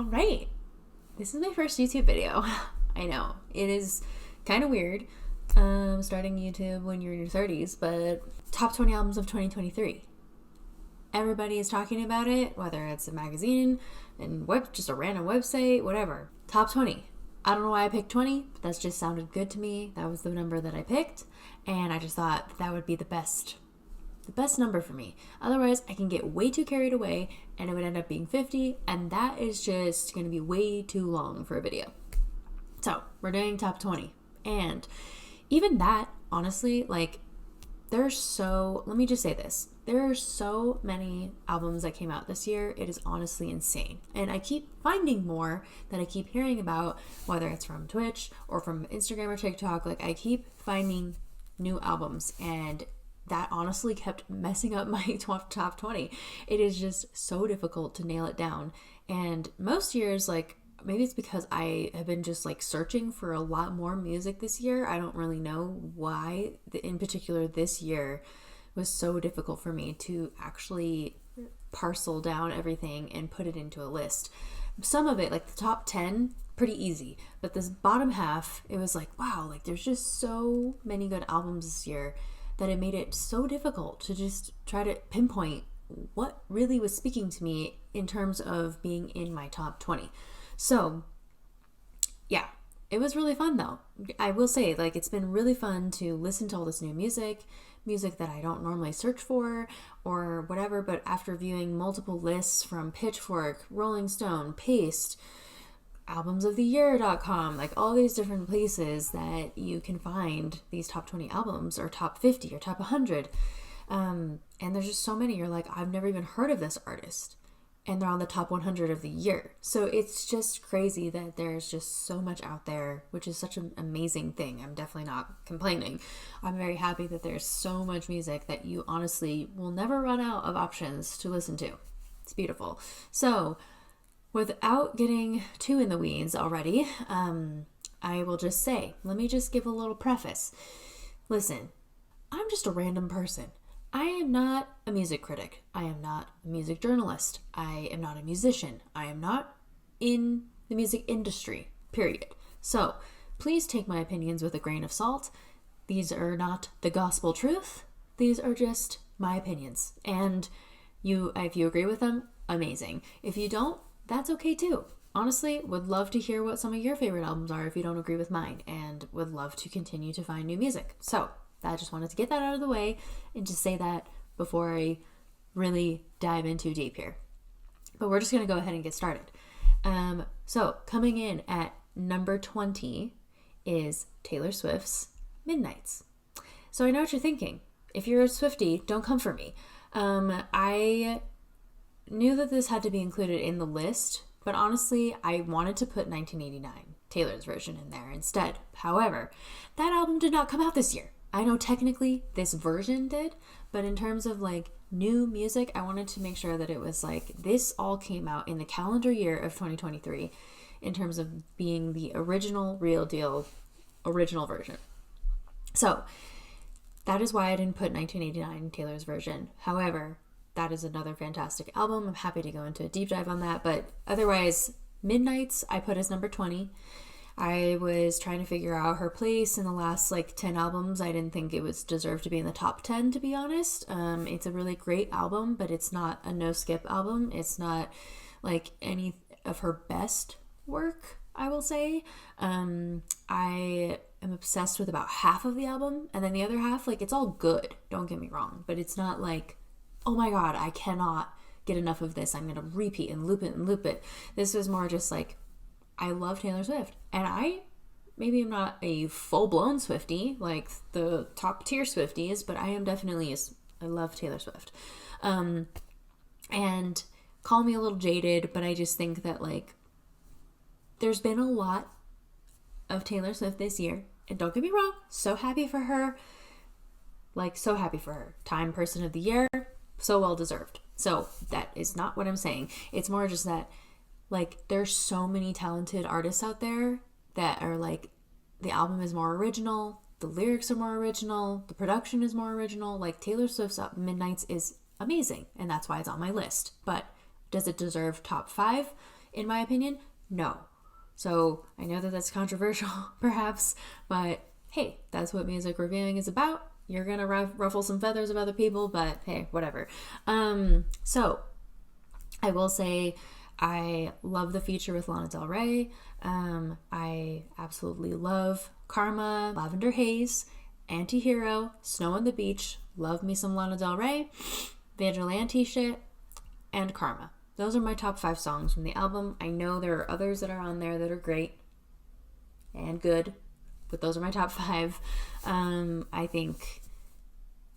All right. This is my first YouTube video. I know. It is kind of weird starting YouTube when you're in your 30s, but top 20 albums of 2023. Everybody is talking about it, whether it's a magazine and just a random website, whatever. Top 20. I don't know why I picked 20, but that just sounded good to me. That was the number that I picked, and I just thought that would be the best number for me. Otherwise, I can get way too carried away and it would end up being 50, and that is just going to be way too long for a video. So, we're doing top 20. And even that, honestly, let me just say this. There are so many albums that came out this year. It is honestly insane. And I keep finding more that I keep hearing about, whether it's from Twitch or from Instagram or TikTok. I keep finding new albums, and that honestly kept messing up my top 20. It is just so difficult to nail it down. And most years, maybe it's because I have been just searching for a lot more music this year. I don't really know why. In particular, this year was so difficult for me to actually parcel down everything and put it into a list. Some of it, the top 10, pretty easy. But this bottom half, it was wow, there's just so many good albums this year that it made it so difficult to just try to pinpoint what really was speaking to me in terms of being in my top 20. So, yeah, it was really fun though. I will say, it's been really fun to listen to all this new music that I don't normally search for or whatever, but after viewing multiple lists from Pitchfork, Rolling Stone, Paste, albumsoftheyear.com, all these different places that you can find these top 20 albums or top 50 or top 100. And there's just so many. You're I've never even heard of this artist. And they're on the top 100 of the year. So it's just crazy that there's just so much out there, which is such an amazing thing. I'm definitely not complaining. I'm very happy that there's so much music that you honestly will never run out of options to listen to. It's beautiful. So, without getting too in the weeds already, I will just say, let me just give a little preface. Listen, I'm just a random person. I am not a music critic. I am not a music journalist. I am not a musician. I am not in the music industry, period. So, please take my opinions with a grain of salt. These are not the gospel truth. These are just my opinions. And if you agree with them, amazing. If you don't, that's okay too. Honestly, would love to hear what some of your favorite albums are if you don't agree with mine, and would love to continue to find new music. So, I just wanted to get that out of the way and just say that before I really dive in too deep here. But we're just going to go ahead and get started. So coming in at number 20 is Taylor Swift's Midnights. So I know what you're thinking. If you're a Swiftie, don't come for me. I knew that this had to be included in the list, but honestly, I wanted to put 1989, Taylor's version, in there instead. However, that album did not come out this year. I know technically this version did, but in terms of new music, I wanted to make sure that it was this all came out in the calendar year of 2023 in terms of being the original, real deal, original version. So that is why I didn't put 1989 Taylor's version. However, that is another fantastic album. I'm happy to go into a deep dive on that, but otherwise, Midnights I put as number 20. I was trying to figure out her place in the last 10 albums. I didn't think it was deserved to be in the top 10, to be honest. It's a really great album, but it's not a no-skip album. It's not any of her best work, I will say. I am obsessed with about half of the album, and then the other half, it's all good, don't get me wrong, but it's not oh my god, I cannot get enough of this. I'm going to repeat and loop it and loop it. This was more just I love Taylor Swift, and I maybe am not a full-blown Swiftie, like the top-tier Swifties, but I am definitely, I love Taylor Swift. And call me a little jaded, but I just think that, there's been a lot of Taylor Swift this year, and don't get me wrong, so happy for her, so happy for her. Time Person of the Year, so well-deserved. So that is not what I'm saying. It's more just that there's so many talented artists out there that are the album is more original, the lyrics are more original, the production is more original. Taylor Swift's Midnights is amazing, and that's why it's on my list. But does it deserve top 5? in my opinion? No. So I know that that's controversial, perhaps, but hey, that's what music reviewing is about. You're gonna ruffle some feathers of other people, but hey, whatever. So I will say I love the feature with Lana Del Rey. I absolutely love Karma, Lavender Haze, Antihero, Snow on the Beach, love me some Lana Del Rey, Vigilante Shit, and Karma. Those are my top 5 songs from the album. I know there are others that are on there that are great and good, but those are my top 5. I think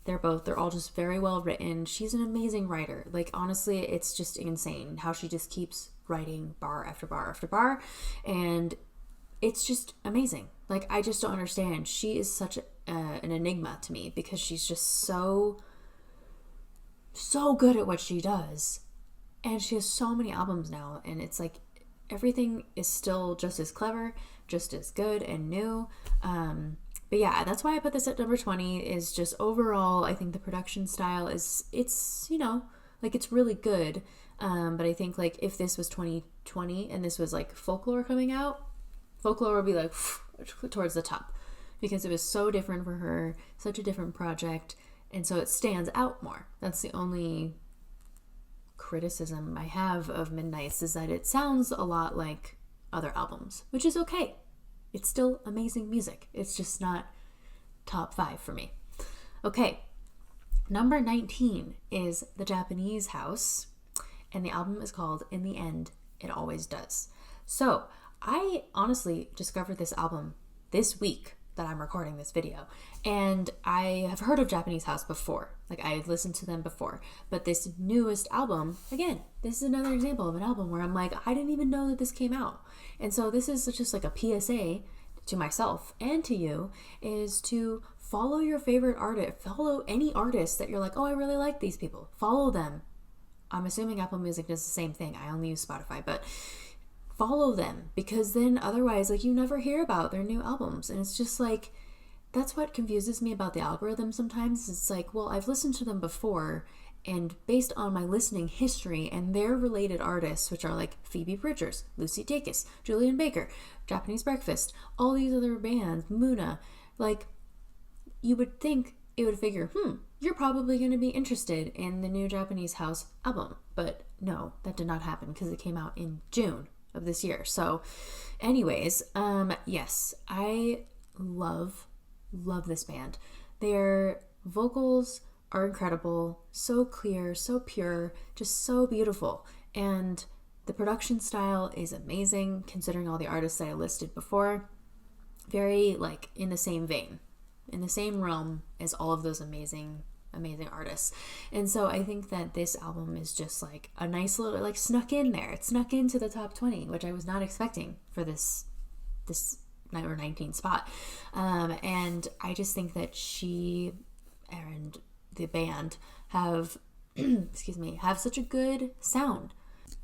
they're all just very well written. She's an amazing writer. Like, honestly, it's just insane how she just keeps writing bar after bar after bar, and it's just amazing. Like, I just don't understand. She is such an enigma to me because she's just so good at what she does. And she has so many albums now, and it's like everything is still just as clever, just as good and new. But yeah, that's why I put this at number 20, is just overall, I think the production style it's really good. But I think like if this was 2020 and this was like Folklore coming out, Folklore would be like towards the top because it was so different for her, such a different project. And so it stands out more. That's the only criticism I have of Midnight's, is that it sounds a lot like other albums, which is okay. It's still amazing music. It's just not top 5 for me. Okay, number 19 is The Japanese House, and the album is called In the End, It Always Does. So I honestly discovered this album this week that I'm recording this video, and I have heard of Japanese House before. Like, I had listened to them before, but this newest album, again, this is another example of an album where I'm like, I didn't even know that this came out. And so this is just like a PSA to myself and to you, is to follow your favorite artist, follow any artist that you're like, oh, I really like these people, follow them. I'm assuming Apple Music does the same thing. I only use Spotify, but follow them, because then otherwise, like, you never hear about their new albums. And it's just like, that's what confuses me about the algorithm sometimes. It's like, well, I've listened to them before, and based on my listening history and their related artists, which are like Phoebe Bridgers, Lucy Dacus, Julian Baker, Japanese Breakfast, all these other bands, Muna, like, you would think it would figure, you're probably going to be interested in the new Japanese House album. But no, that did not happen because it came out in June of this year. So anyways, yes, I love this band. Their vocals are incredible, so clear, so pure, just so beautiful. And the production style is amazing, considering all the artists that I listed before. Very, like, in the same vein, in the same realm as all of those amazing artists. And so I think that this album is just like a nice little, like, snuck in there. It snuck into the top 20, which I was not expecting for this number 19 spot. And I just think that she and the band have have such a good sound.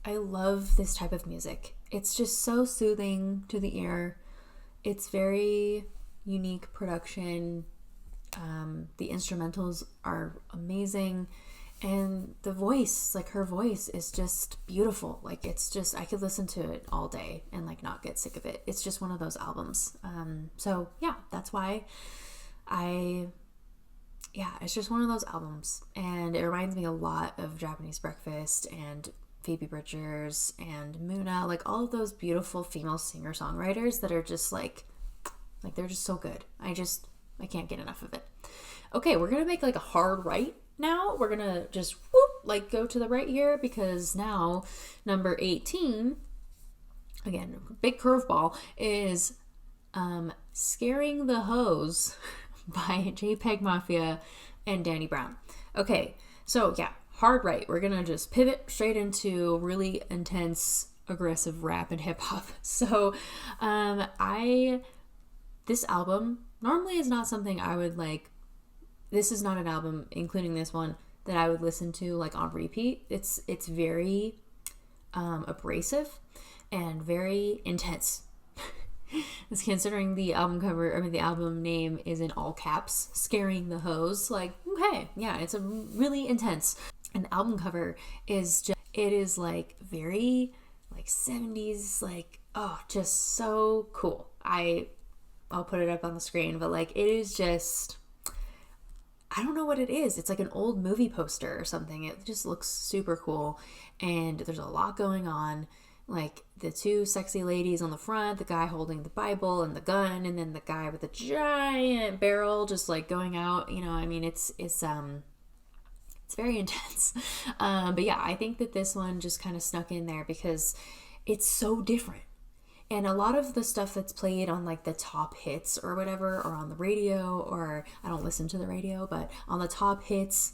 I love this type of music. It's just so soothing to the ear. It's very unique production. The instrumentals are amazing, and the voice, like, her voice is just beautiful. Like, it's just, I could listen to it all day and like not get sick of it. It's just one of those albums. So yeah, that's why it's just one of those albums, and it reminds me a lot of Japanese Breakfast and Phoebe Bridgers and Muna, like all of those beautiful female singer-songwriters that are just like they're just so good. I can't get enough of it. Okay, we're gonna make like a hard right now. We're gonna just like go to the right here, because now number 18, again, big curveball, is Scaring the Hose by JPEG Mafia and Danny Brown. Okay, so yeah, hard right. We're gonna just pivot straight into really intense, aggressive rap and hip hop. So this album normally is not something I would like. This is not an album, including this one, that I would listen to like on repeat. It's very abrasive and very intense. It's considering the album cover, I mean, the album name is in all caps, Scaring the Hose. Like, okay, yeah, it's a really intense. And the album cover is just, it is like very like 70s, like, oh, just so cool. I'll put it up on the screen, but like, it is just, I don't know what it is. It's like an old movie poster or something. It just looks super cool. And there's a lot going on. Like the two sexy ladies on the front, the guy holding the Bible and the gun, and then the guy with the giant barrel just like going out, you know, I mean, it's very intense. But yeah, I think that this one just kind of snuck in there because it's so different. And a lot of the stuff that's played on like the top hits or whatever, or on the radio, or I don't listen to the radio, but on the top hits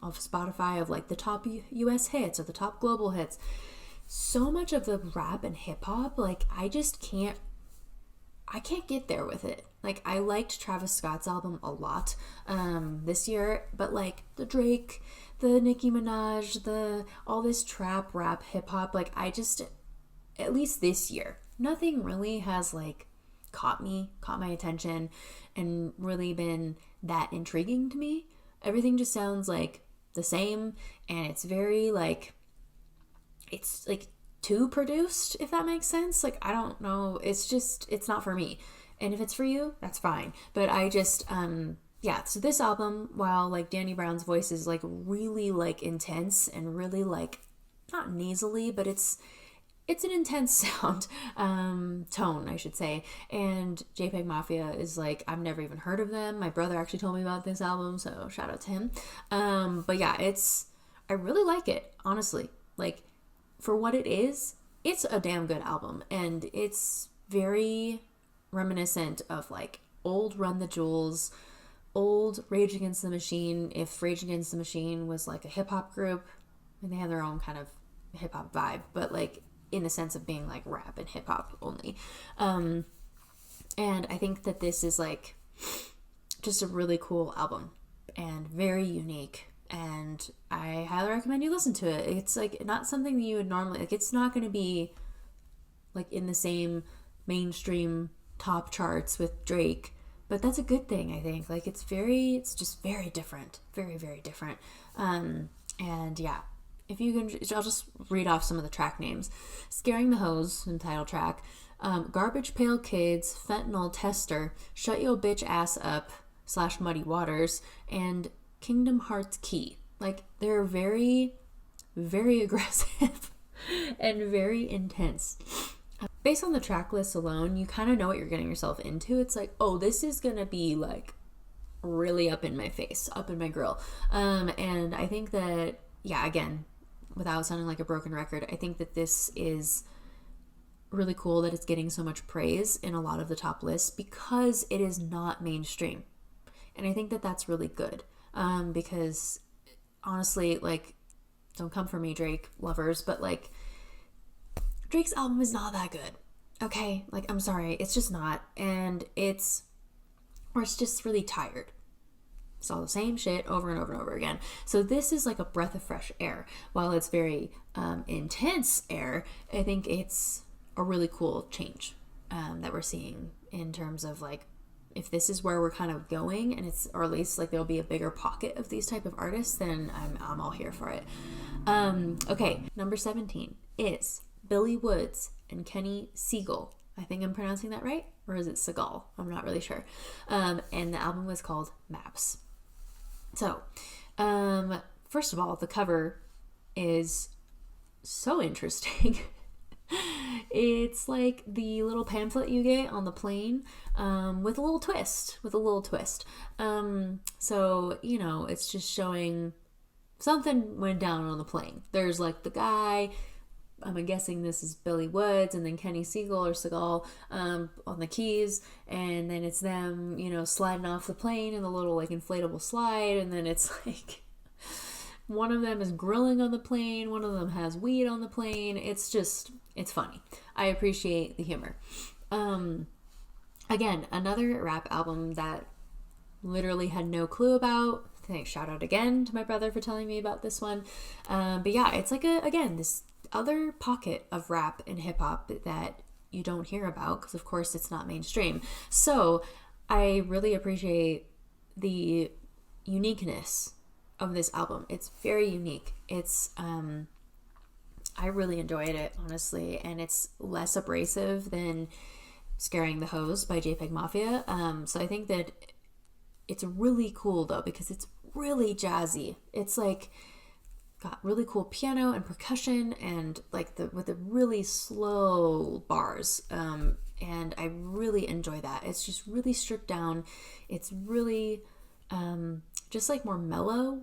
of Spotify of like the top US hits or the top global hits, so much of the rap and hip hop, like I can't get there with it. Like I liked Travis Scott's album a lot this year, but like the Drake, the Nicki Minaj, all this trap rap hip hop, like I just, at least this year, nothing really has like caught my attention and really been that intriguing to me. Everything just sounds like the same, and it's very like, it's like too produced, if that makes sense. Like, I don't know. It's not for me. And if it's for you, that's fine. But I just, yeah. So this album, while like Danny Brown's voice is like really like intense and really like, not nasally, but it's an intense sound, tone, I should say. And JPEG Mafia is like, I've never even heard of them. My brother actually told me about this album, so shout out to him. But yeah, I really like it, honestly. Like, for what it is, it's a damn good album, and it's very reminiscent of like old Run the Jewels, old Rage Against the Machine, if Rage Against the Machine was like a hip-hop group, and they have their own kind of hip-hop vibe, but like in the sense of being like rap and hip-hop only. And I think that this is like just a really cool album and very unique, and I highly recommend you listen to it. It's like not something that you would normally, like, it's not going to be like in the same mainstream top charts with Drake, but that's a good thing, I think. Like it's just very different, very, very different. And yeah, if you can, I'll just read off some of the track names. Scaring the Hoes in title track, Garbage Pail Kids, Fentanyl Tester, Shut Yo Bitch Ass Up / Muddy Waters, and Kingdom Hearts Key. Like, they're very, very aggressive and very intense. Based on the track list alone, you kind of know what you're getting yourself into. It's like, oh, this is gonna be like really up in my face, up in my grill. And I think that, yeah, again, without sounding like a broken record, I think that this is really cool that it's getting so much praise in a lot of the top lists because it is not mainstream. And I think that that's really good. Because honestly, like, don't come for me, Drake lovers, but like, Drake's album is not that good. Okay? Like, I'm sorry. It's just not. And it's just really tired. It's all the same shit over and over and over again. So this is like a breath of fresh air. While it's very intense air, I think it's a really cool change that we're seeing in terms of like, if this is where we're kind of going, and it's, or at least like there'll be a bigger pocket of these type of artists, then I'm all here for it. Okay, number 17 is Billy Woods and Kenny Siegel. I think I'm pronouncing that right, or is it Seagal? I'm not really sure. And the album was called Maps. So, first of all, the cover is so interesting. It's like the little pamphlet you get on the plane, with a little twist, so, you know, it's just showing something went down on the plane. There's like the guy, I'm guessing this is Billy Woods, and then Kenny Siegel or Seagal, on the keys, and then it's them, you know, sliding off the plane in the little like inflatable slide, and then it's like one of them is grilling on the plane, one of them has weed on the plane. It's funny. I appreciate the humor. Again, another rap album that literally had no clue about. Thanks, shout out again to my brother for telling me about this one. But yeah, it's like this other pocket of rap and hip hop that you don't hear about because of course it's not mainstream. So I really appreciate the uniqueness of this album. It's very unique. It's I really enjoyed it, honestly, and it's less abrasive than Scaring the Hose by JPEG Mafia. So I think that it's really cool though, because it's really jazzy. It's like got really cool piano and percussion and like with the really slow bars. And I really enjoy that. It's just really stripped down. It's really just like more mellow,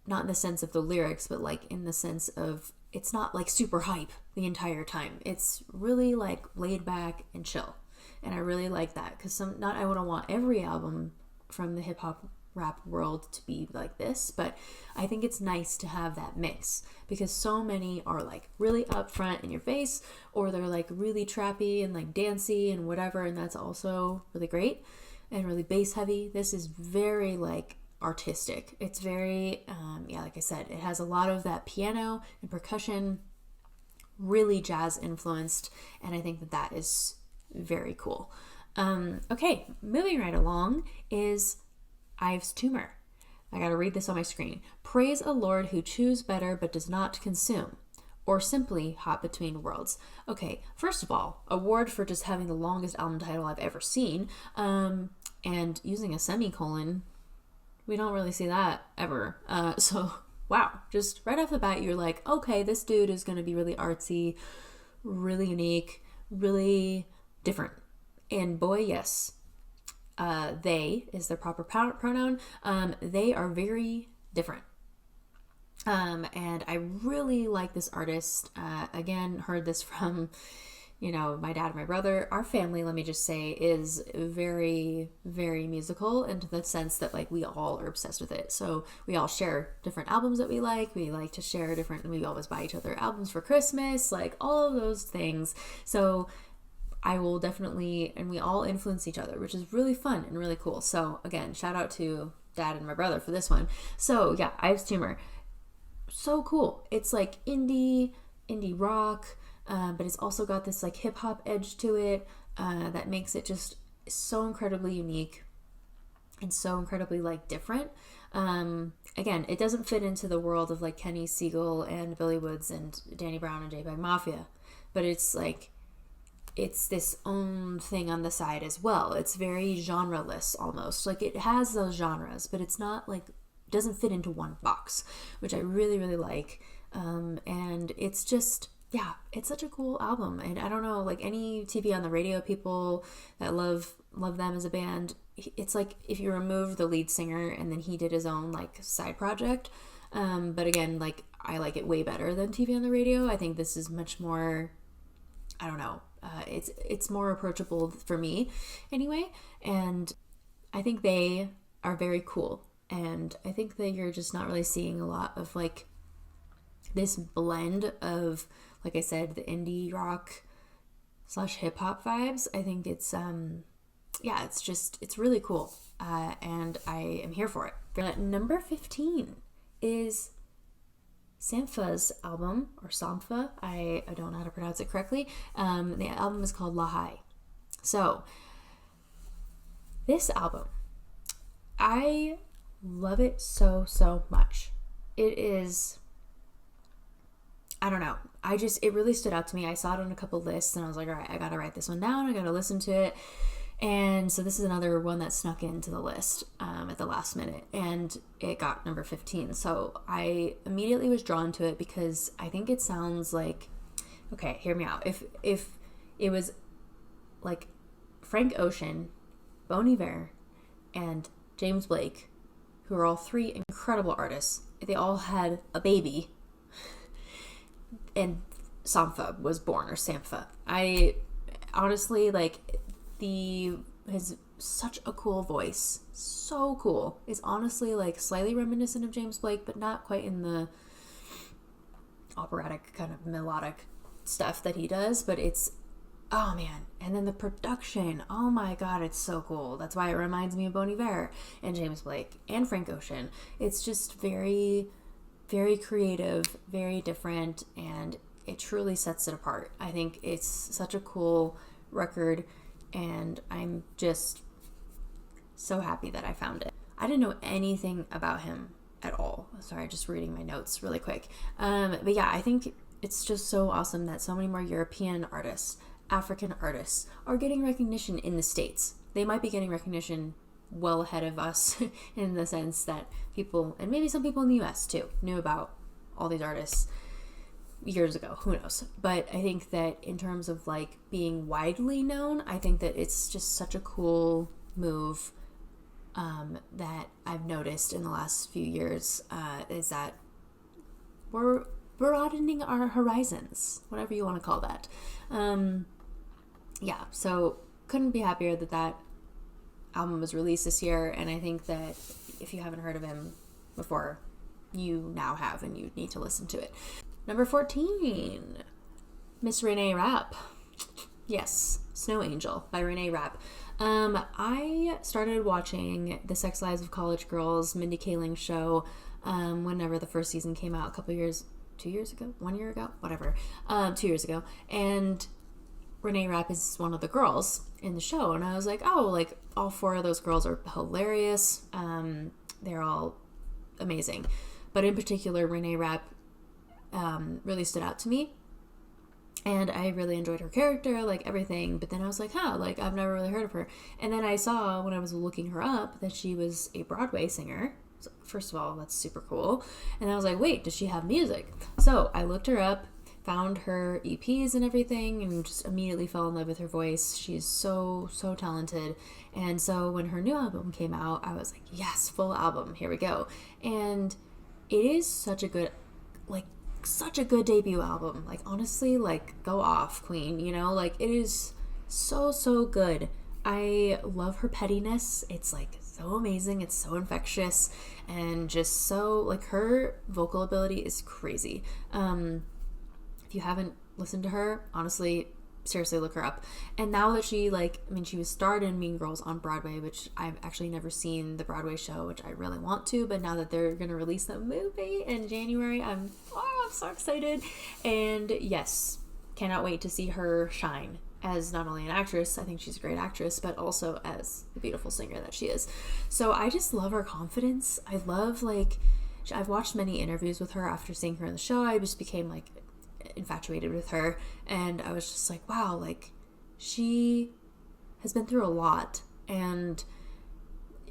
not in the sense of the lyrics, but like in the sense of it's not like super hype the entire time. It's really like laid back and chill. And I really like that, because I wouldn't want every album from the hip hop rap world to be like this, but I think it's nice to have that mix, because so many are like really upfront in your face, or they're like really trappy and like dancey and whatever, and that's also really great and really bass heavy. This is very like artistic. It's very like I said, it has a lot of that piano and percussion, really jazz influenced, and I think that is very cool. Okay, moving right along is Ives Tumor. I gotta read this on my screen. Praise a Lord who chews better but does not consume, or simply Hot Between Worlds. Okay, first of all, award for just having the longest album title I've ever seen, and using a semicolon. We don't really see that ever. So, wow, just right off the bat, you're like, okay, this dude is gonna be really artsy, really unique, really different. And boy, yes. They is their proper pronoun. They are very different. And I really like this artist. Again, heard this from, my dad and my brother. Our family, let me just say, is very, very musical, in the sense that like we all are obsessed with it. So we all share different albums that we like. We like to share we always buy each other albums for Christmas, like all of those things. So I will definitely, and we all influence each other, which is really fun and really cool. So again, shout out to Dad and my brother for this one. So yeah, Ives Tumor, so cool. It's like indie rock, but it's also got this like hip hop edge to it that makes it just so incredibly unique and so incredibly like different. Again, it doesn't fit into the world of like Kenny Siegel and Billy Woods and Danny Brown and JPEG Mafia, but it's like, it's this own thing on the side as well. It's very genre-less almost. Like it has those genres, but it's not like, doesn't fit into one box, which I really, really like. And it's just, yeah, it's such a cool album. And I don't know, like any TV on the radio people that love them as a band, it's like if you remove the lead singer and then he did his own like side project. But again, like I like it way better than TV on the radio. I think this is much more, I don't know, it's more approachable for me anyway, and I think they are very cool, and I think that you're just not really seeing a lot of like this blend of, like I said, the indie rock / hip hop vibes. I think it's it's really cool, and I am here for it. Number 15 is Sampha's album, or Sampha, I don't know how to pronounce it correctly. The album is called Lahai. So, this album, I love it so, so much. It is, I don't know, it really stood out to me. I saw it on a couple lists, and I was like, all right, I gotta write this one down, I gotta listen to it. And so this is another one that snuck into the list at the last minute, and it got number 15. So I immediately was drawn to it because I think it sounds like, okay, hear me out. If it was like Frank Ocean, Bon Iver, and James Blake, who are all three incredible artists, they all had a baby, and Sampha was born, or Sampha. I honestly like. Has such a cool voice, so cool. It's honestly like slightly reminiscent of James Blake, but not quite in the operatic kind of melodic stuff that he does, but it's, oh man. And then the production, oh my god, it's so cool. That's why it reminds me of Bon Iver and James Blake and Frank Ocean. It's just very, very creative, very different, and it truly sets it apart. I think it's such a cool record, and I'm just so happy that I found it. I didn't know anything about him at all. Sorry, just reading my notes really quick. But yeah, I think it's just so awesome that so many more European artists, African artists are getting recognition in the States. They might be getting recognition well ahead of us in the sense that people, and maybe some people in the US too, knew about all these artists years ago, who knows. But I think that in terms of like being widely known, I think that it's just such a cool move that I've noticed in the last few years, is that we're broadening our horizons, whatever you want to call that. Yeah, so couldn't be happier that that album was released this year, and I think that if you haven't heard of him before, you now have, and you need to listen to it. Number 14, Miss Renee Rapp. Yes, Snow Angel by Renee Rapp. I started watching The Sex Lives of College Girls, Mindy Kaling's show, whenever the first season came out, 2 years ago, 1 year ago, whatever, 2 years ago, and Renee Rapp is one of the girls in the show, and I was like, oh, like, all 4 of those girls are hilarious. They're all amazing. But in particular, Renee Rapp really stood out to me, and I really enjoyed her character, like, everything. But then I was like, like, I've never really heard of her. And then I saw, when I was looking her up, that she was a Broadway singer. So first of all, that's super cool. And I was like, wait, does she have music? So I looked her up, found her EPs and everything, and just immediately fell in love with her voice. She's so talented. And so when her new album came out, I was like, yes, full album, here we go. And it is such a good debut album. Like, honestly, like, go off, queen, you know? Like, it is so good. I love her pettiness. It's, like, so amazing. It's so infectious, and just so, like, her vocal ability is crazy. If you haven't listened to her, honestly, seriously, look her up. And now that she, like, I mean, she was starred in Mean Girls on Broadway, which I've actually never seen the Broadway show, which I really want to, but now that they're going to release the movie in January, I'm so excited. And yes, cannot wait to see her shine as not only an actress, I think she's a great actress, but also as the beautiful singer that she is. So I just love her confidence. I love, like, I've watched many interviews with her after seeing her in the show. I just became, like, infatuated with her, and I was just like, wow, like, she has been through a lot, and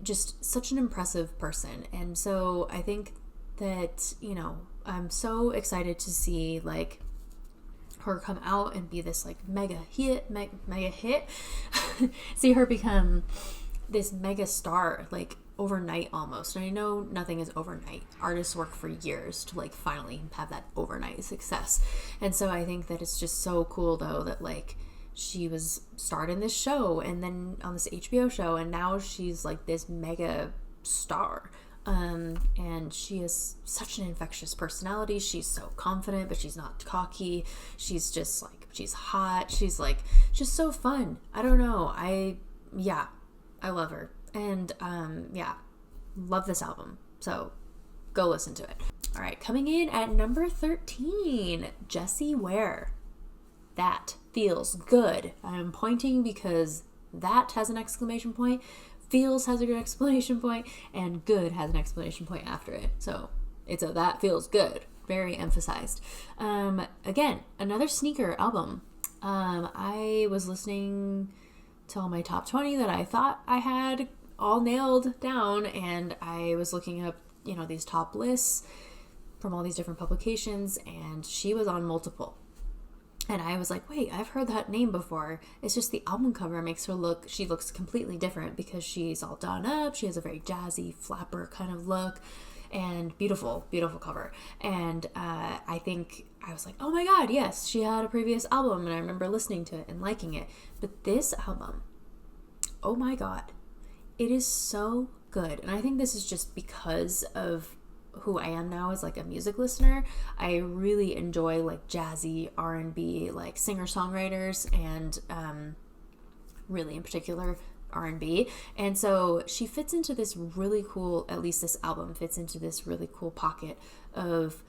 just such an impressive person. And so I think that, you know, I'm so excited to see, like, her come out and be this, like, mega hit see her become this mega star, like, overnight almost. And I know nothing is overnight. Artists work for years to, like, finally have that overnight success. And so I think that it's just so cool, though, that, like, she was starred in this show and then on this HBO show, and now she's, like, this mega star. And she is such an infectious personality. She's so confident, but she's not cocky. She's just, like, she's hot. She's, like, just so fun. I don't know. I love her. And, love this album. So go listen to it. All right, coming in at number 13, Jessie Ware. That feels good. I'm pointing because that has an exclamation point, feels has a good exclamation point, and good has an exclamation point after it. So it's a that feels good. Very emphasized. Again, another sneaker album. I was listening to all my top 20 that I thought I had all nailed down, and I was looking up, you know, these top lists from all these different publications, and she was on multiple. And I was like, wait, I've heard that name before. It's just the album cover makes her she looks completely different because she's all done up. She has a very jazzy flapper kind of look, and beautiful cover. And I think I was like, oh my God, yes, she had a previous album, and I remember listening to it and liking it. But this album, oh my God, it is so good. And I think this is just because of who I am now as, like, a music listener. I really enjoy, like, jazzy R&B, like, singer-songwriters, and really in particular R&B. And so she fits into this really cool, at least this album fits into this really cool pocket of,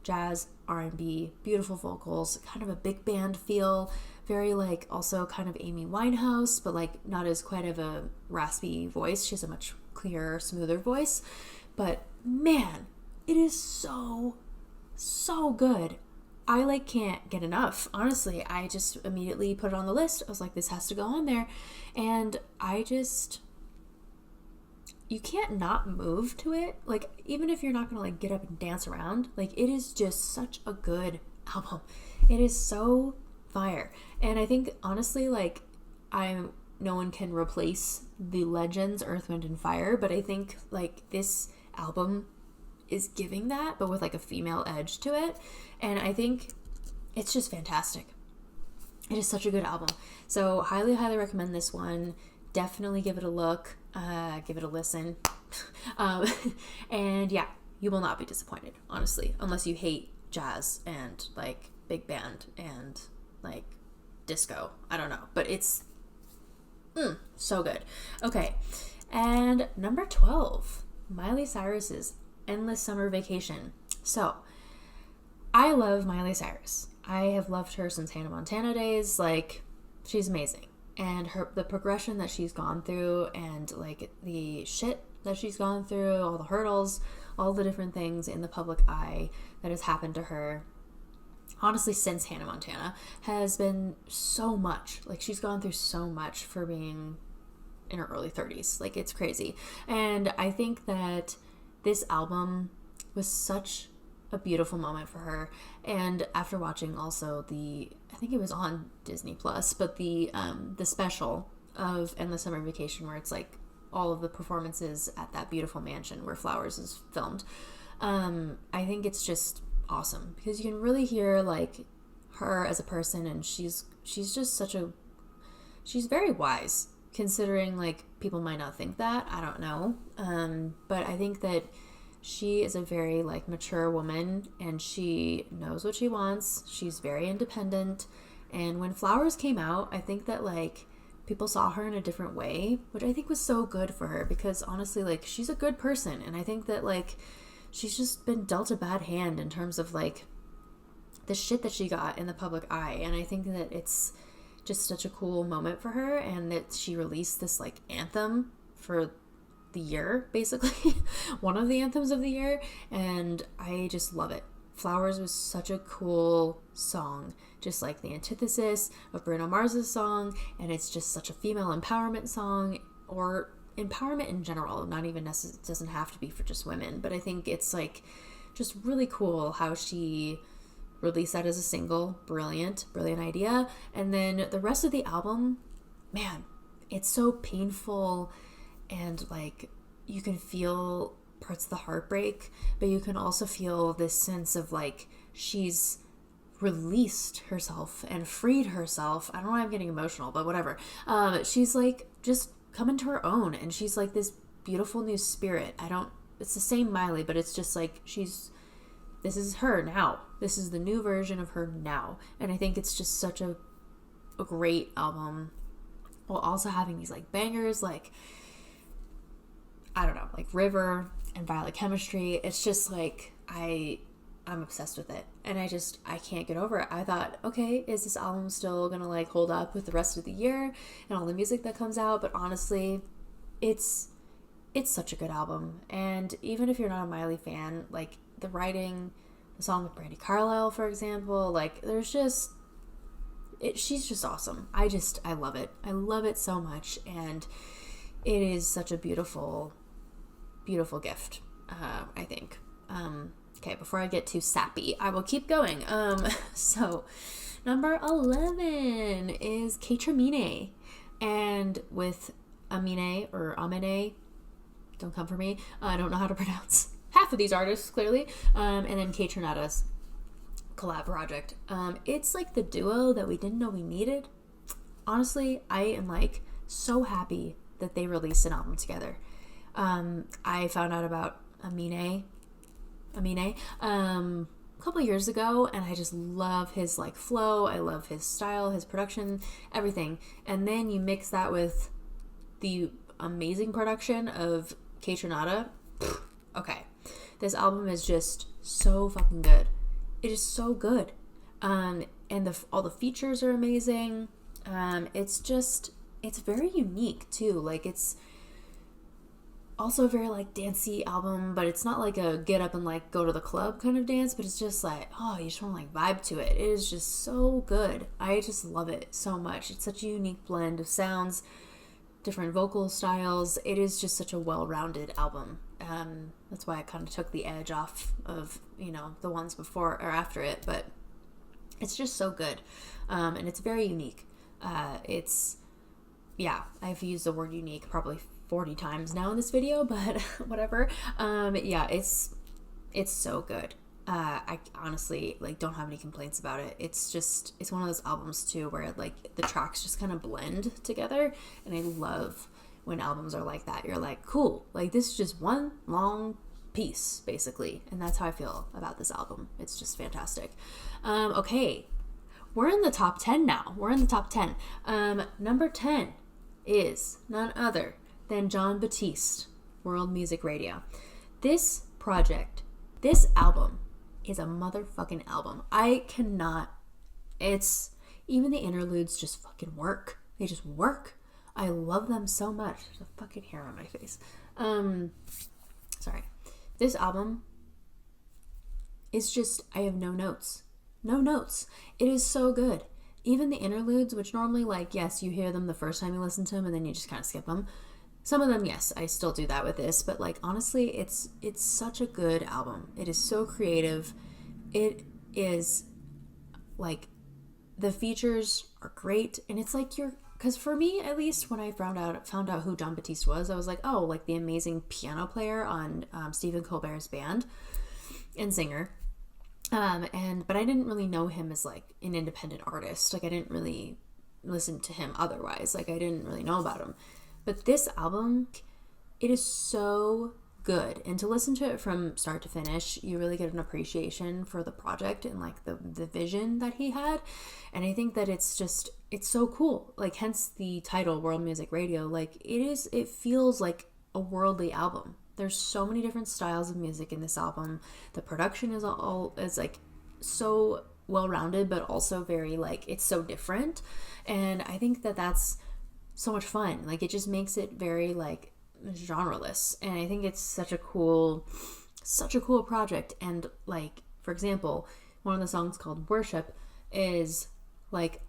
jazz, R&B, beautiful vocals, kind of a big band feel, very, like, also kind of Amy Winehouse, but, like, not as quite of a raspy voice. She has a much clearer, smoother voice. But man, it is so good. I like can't get enough. Honestly, I just immediately put it on the list. I was like, this has to go on there. And you can't not move to it. Like, even if you're not gonna like get up and dance around, like, it is just such a good album. It is so fire. And I think honestly, like, no one can replace the legends Earth, Wind and Fire, but I think like this album is giving that, but with like a female edge to it. And I think it's just fantastic. It is such a good album. So highly, highly recommend this one. Definitely give it a look, give it a listen. And yeah, you will not be disappointed, honestly, unless you hate jazz and like big band and like disco. I don't know, but it's so good. Okay, and number 12, Miley Cyrus's Endless Summer Vacation. So I love Miley Cyrus. I have loved her since Hannah Montana days. Like, she's amazing. And the progression that she's gone through, and like the shit that she's gone through, all the hurdles, all the different things in the public eye that has happened to her, honestly, since Hannah Montana, has been so much. Like, she's gone through so much for being in her early 30s. Like, it's crazy. And I think that this album was such a beautiful moment for her. And after watching also I think it was on Disney Plus, but the special of Endless Summer Vacation, where it's like all of the performances at that beautiful mansion where Flowers is filmed, I think it's just awesome because you can really hear like her as a person, and she's just she's very wise, considering like people might not think that. I don't know, but I think that she is a very like mature woman, and she knows what she wants. She's very independent. And when Flowers came out, I think that like people saw her in a different way, which I think was so good for her, because honestly, like, she's a good person. And I think that like she's just been dealt a bad hand in terms of like the shit that she got in the public eye. And I think that it's just such a cool moment for her, and that she released this like anthem for the year, basically one of the anthems of the year, and I just love it. Flowers was such a cool song, just like the antithesis of Bruno Mars's song, and it's just such a female empowerment song, or empowerment in general, not even doesn't have to be for just women, but I think it's like just really cool how she released that as a single. Brilliant idea. And then the rest of the album, man, it's so painful. And like you can feel parts of the heartbreak, but you can also feel this sense of like she's released herself and freed herself. I don't know why I'm getting emotional, but whatever. She's like just come to her own, and she's like this beautiful new spirit. It's the same Miley, but it's just like this is her now. This is the new version of her now. And I think it's just such a great album, while also having these like bangers like, I don't know, like River and Violet Chemistry. It's just like, I'm obsessed with it. And I can't get over it. I thought, okay, is this album still gonna like hold up with the rest of the year and all the music that comes out? But honestly, it's such a good album. And even if you're not a Miley fan, like the writing, the song with Brandi Carlile, for example, like she's just awesome. I love it. I love it so much. And it is such a beautiful gift, I think. Okay, before I get too sappy, I will keep going. So number 11 is Monae, and with Amine, don't come for me. I don't know how to pronounce half of these artists, clearly. And then Kaytranada's collab project. It's like the duo that we didn't know we needed. Honestly, I am like so happy that they released an album together. I found out about Amine a couple of years ago, and I just love his like flow. I love his style, his production, everything. And then you mix that with the amazing production of Kaytranada. Okay, this album is just so fucking good. It is so good. And all the features are amazing. It's very unique too. Like Also a very like dancey album, but it's not like a get up and like go to the club kind of dance, but it's just like, oh, you just want to like vibe to it. It is just so good. I just love it so much. It's such a unique blend of sounds, different vocal styles. It is just such a well-rounded album. That's why I kind of took the edge off of, you know, the ones before or after it, but it's just so good. And it's very unique. I've used the word unique probably 40 times now in this video, but whatever. It's so good. I honestly like don't have any complaints about it. It's one of those albums too where like the tracks just kind of blend together, and I love when albums are like that. You're like, cool, like this is just one long piece basically, and that's how I feel about this album. It's just fantastic. Okay, we're in the top 10 now. We're in the top 10. Number 10 is none other than Jon Batiste, World Music Radio. This album is a motherfucking album. Even the interludes just fucking work. They just work. I love them so much. There's a fucking hair on my face. Sorry. This album is just, I have no notes. No notes. It is so good. Even the interludes, which normally, like, yes, you hear them the first time you listen to them and then you just kind of skip them. Some of them, yes, I still do that with this, but like honestly, it's such a good album. It is so creative. It is like the features are great, and it's like because for me at least, when I found out who Jon Batiste was, I was like, oh, like the amazing piano player on Stephen Colbert's band and singer. But I didn't really know him as like an independent artist. Like I didn't really listen to him otherwise. Like I didn't really know about him. But this album, it is so good. And to listen to it from start to finish, you really get an appreciation for the project and like the vision that he had. And I think that it's so cool. Like hence the title, World Music Radio. Like it feels like a worldly album. There's so many different styles of music in this album. The production is like so well-rounded, but also very like, it's so different. And I think that that's so much fun. Like it just makes it very like genreless, and I think it's such a cool project. And like, for example, one of the songs called Worship is like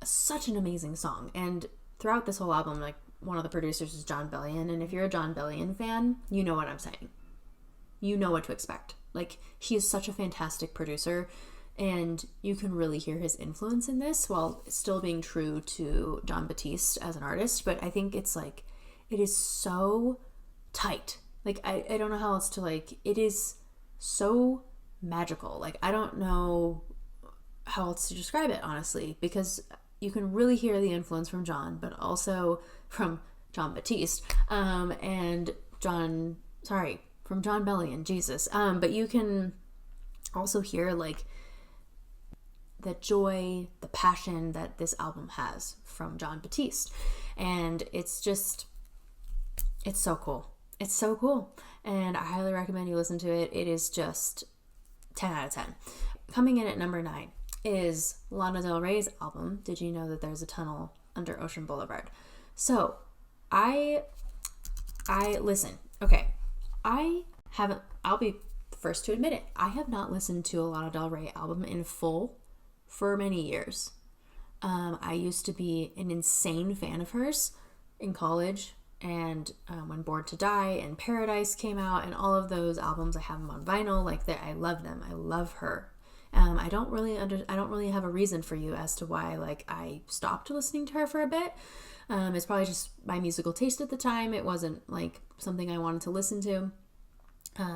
such an amazing song, and throughout this whole album, like one of the producers is Jon Bellion, and if you're a Jon Bellion fan, you know what I'm saying. You know what to expect. Like he is such a fantastic producer, and you can really hear his influence in this while still being true to Jon Batiste as an artist. But I think it's like, it is so tight. Like, I don't know how else to like, it is so magical. Like, I don't know how else to describe it, honestly, because you can really hear the influence from Jon, but also from Jon Batiste, from Jon Bellion, Jesus. But you can also hear like the joy, the passion that this album has from Jon Batiste. And it's so cool. It's so cool. And I highly recommend you listen to it. It is just 10 out of 10. Coming in at number 9 is Lana Del Rey's album, Did You Know That There's a Tunnel Under Ocean Boulevard? So, listen, okay, I'll be the first to admit it, I have not listened to a Lana Del Rey album in full for many years. I used to be an insane fan of hers in college, and when Born to Die and Paradise came out and all of those albums, I have them on vinyl. Like I love them. I love her. I don't really have a reason for you as to why like I stopped listening to her for a bit. It's probably just my musical taste at the time. It wasn't like something I wanted to listen to.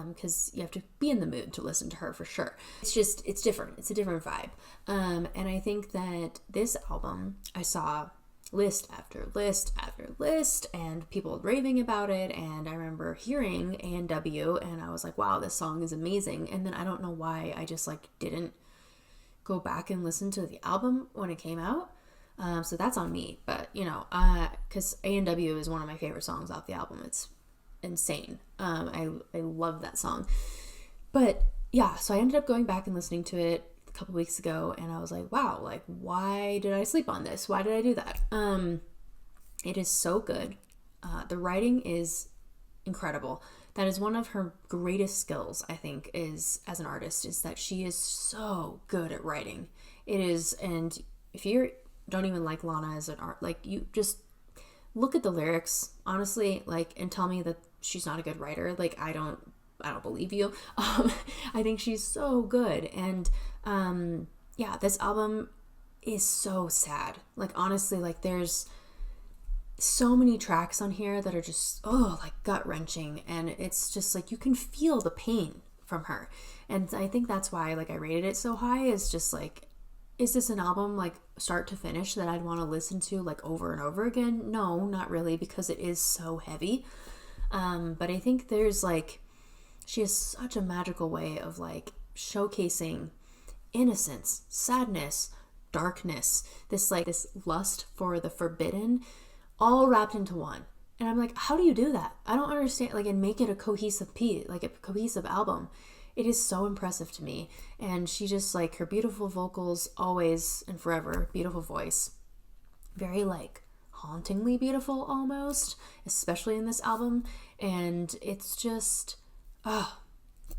Because you have to be in the mood to listen to her for sure. It's different. It's a different vibe. And I think that this album, I saw list after list after list and people raving about it. And I remember hearing A&W and I was like, wow, this song is amazing. And then I don't know why I just like didn't go back and listen to the album when it came out. So that's on me. But, you know, because A&W is one of my favorite songs off the album. It's insane. I love that song. But yeah, so I ended up going back and listening to it a couple weeks ago, and I was like, wow, like why did I sleep on this? Why did I do that? It is so good. The writing is incredible. That is one of her greatest skills, I think, is as an artist, is that she is so good at writing. It is, and if you don't even like Lana as an art, like, you just look at the lyrics, honestly, like, and tell me that she's not a good writer. Like, I don't believe you. I think she's so good. And yeah, this album is so sad. Like, honestly, like, there's so many tracks on here that are just, like, gut-wrenching, and it's just like you can feel the pain from her. And I think that's why, like, I rated it so high, is just like, is this an album, like, start to finish, that I'd want to listen to, like, over and over again? No, not really, because it is so heavy. But I think there's, like, she has such a magical way of, like, showcasing innocence, sadness, darkness, this, like, this lust for the forbidden, all wrapped into one. And I'm like, how do you do that? I don't understand, like, and make it a cohesive piece, like a cohesive album. It is so impressive to me. And she just, like, her beautiful vocals, always and forever, beautiful voice, very, like, hauntingly beautiful almost, especially in this album. And it's just,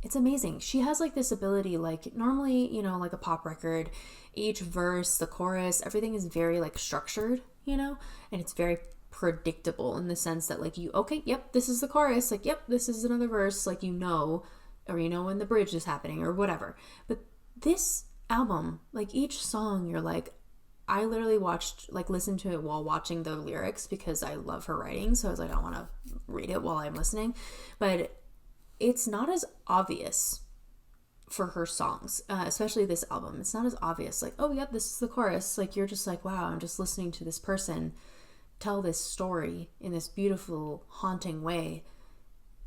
it's amazing. She has, like, this ability, like, normally, you know, like a pop record, each verse, the chorus, everything is very, like, structured, you know, and it's very predictable in the sense that, like, you, okay, yep, this is the chorus, like, yep, this is another verse, like, you know, or you know when the bridge is happening or whatever. But this album, like, each song, you're like, I literally listened to it while watching the lyrics because I love her writing, so I was like, I want to read it while I'm listening. But it's not as obvious for her songs, especially this album. It's not as obvious, like, oh, yep, this is the chorus. Like, you're just like, wow, I'm just listening to this person tell this story in this beautiful, haunting way.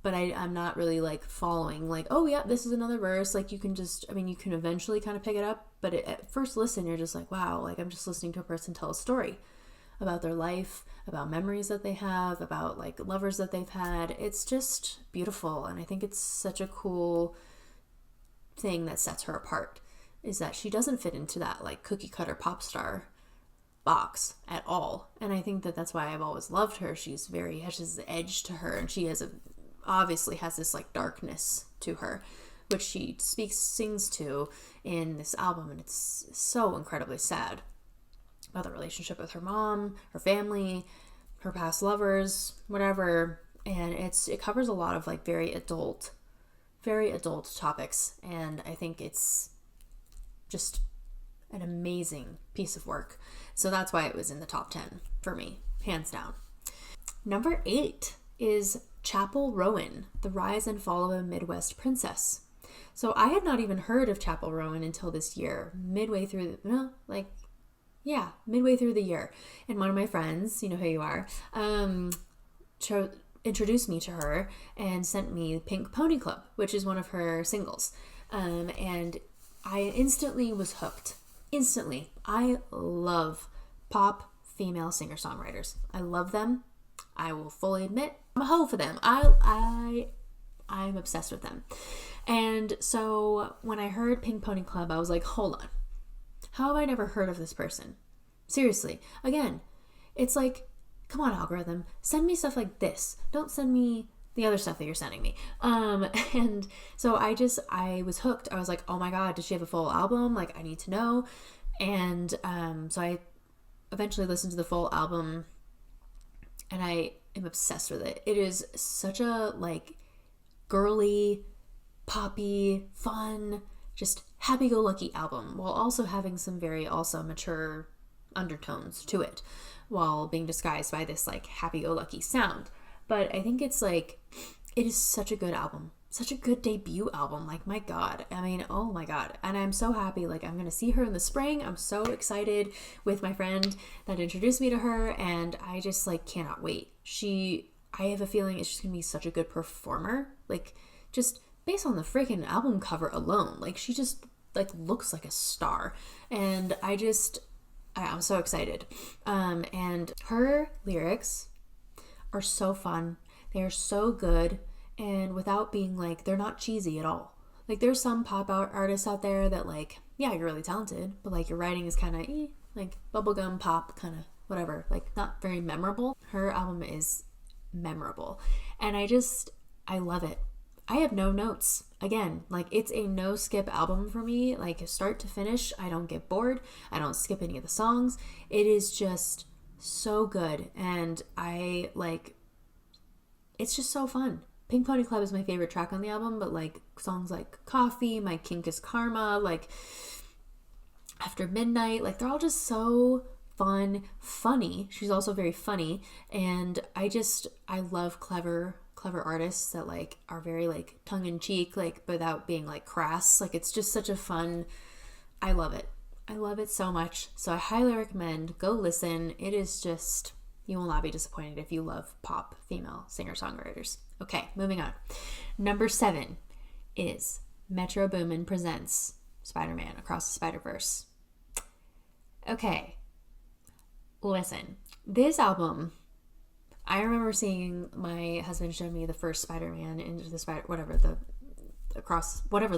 But I'm not really, like, following, like, oh, yeah, this is another verse. Like, you can just, I mean, you can eventually kind of pick it up. But at first listen, you're just like, wow, like, I'm just listening to a person tell a story about their life, about memories that they have, about, like, lovers that they've had. It's just beautiful. And I think it's such a cool thing that sets her apart, is that she doesn't fit into that, like, cookie cutter pop star box at all. And I think that that's why I've always loved her. She's has this edge to her, and she obviously has this, like, darkness to her, which she sings to in this album, and it's so incredibly sad about the relationship with her mom, her family, her past lovers, whatever. And it covers a lot of, like, very adult topics, and I think it's just an amazing piece of work. So that's why it was in the top 10 for me, hands down. Number 8 is Chapel Rowan, The Rise and Fall of a Midwest Princess. So I had not even heard of Chapel Rowan until this year, midway through the year. And one of my friends, you know who you are, introduced me to her and sent me Pink Pony Club, which is one of her singles. And I instantly was hooked. Instantly. I love pop female singer-songwriters. I love them. I will fully admit, I'm a hoe for them. I'm obsessed with them. And so when I heard Pink Pony Club, I was like, hold on. How have I never heard of this person? Seriously. Again, it's like, come on, algorithm. Send me stuff like this. Don't send me the other stuff that you're sending me. And so I was hooked. I was like, oh my God, does she have a full album? Like, I need to know. And so I eventually listened to the full album, and I am obsessed with it. It is such a, like, girly, poppy, fun, just happy-go-lucky album, while also having some very also mature undertones to it, while being disguised by this, like, happy-go-lucky sound. But I think it's, like, it is such a good album. Such a good debut album. Like, my God. I mean, oh my God. And I'm so happy. Like, I'm going to see her in the spring. I'm so excited with my friend that introduced me to her. And I just, like, cannot wait. I have a feeling it's just going to be such a good performer. Like, just based on the freaking album cover alone. Like, she just, like, looks like a star. And I'm so excited. And her lyrics are so fun. They are so good. And without being, like, they're not cheesy at all. Like, there's some pop artists out there that, like, yeah, you're really talented, but, like, your writing is kind of, like, bubblegum pop, kind of whatever, like, not very memorable. Her album is memorable. And I love it. I have no notes. Again, like, it's a no skip album for me. Like, start to finish, I don't get bored. I don't skip any of the songs. It is just so good. And it's just so fun. Pink Pony Club is my favorite track on the album, but like songs like Coffee, My Kink is Karma, like After Midnight, like they're all just so fun, funny. She's also very funny. And I love clever artists that like are very like tongue in cheek, like without being like crass. Like it's just such a fun, I love it. I love it so much. So I highly recommend, go listen. It is just, you will not be disappointed if you love pop female singer-songwriters. Okay, moving on. Number 7 is Metro Boomin presents Spider-Man Across the Spider-Verse. Okay, listen. This album, I remember seeing my husband show me the first Spider-Man into the Spider, whatever the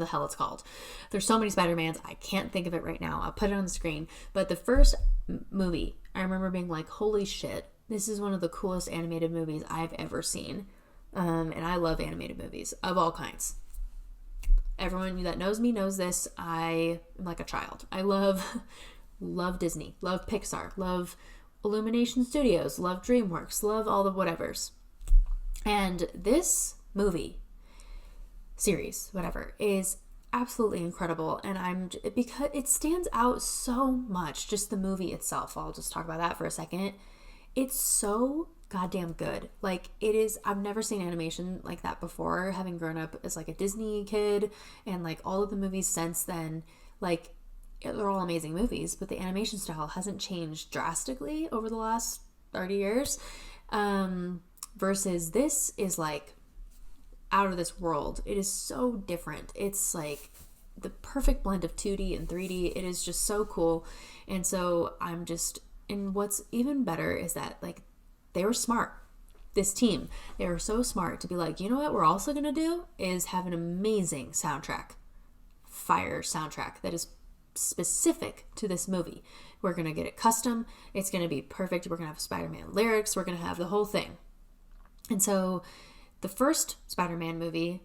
hell it's called. There's so many Spider-Mans, I can't think of it right now. I'll put it on the screen. But the first movie, I remember being like, holy shit, this is one of the coolest animated movies I've ever seen. And I love animated movies of all kinds. Everyone that knows me knows this. I am like a child. I love Disney, love Pixar, love Illumination Studios, love DreamWorks, love all the whatevers. And this movie, series, whatever, is absolutely incredible. And because it stands out so much, just the movie itself. I'll just talk about that for a second. It's so goddamn good. Like, it is, I've never seen animation like that before, having grown up as like a Disney kid, and like all of the movies since then, like they're all amazing movies, but the animation style hasn't changed drastically over the last 30 years. Versus this is like out of this world. It is so different. It's like the perfect blend of 2D and 3D. It is just so cool. And so and what's even better is that like they were smart. This team, they were so smart to be like, you know what we're also going to do is have an amazing soundtrack. Fire soundtrack that is specific to this movie. We're going to get it custom. It's going to be perfect. We're going to have Spider-Man lyrics. We're going to have the whole thing. And so the first Spider-Man movie,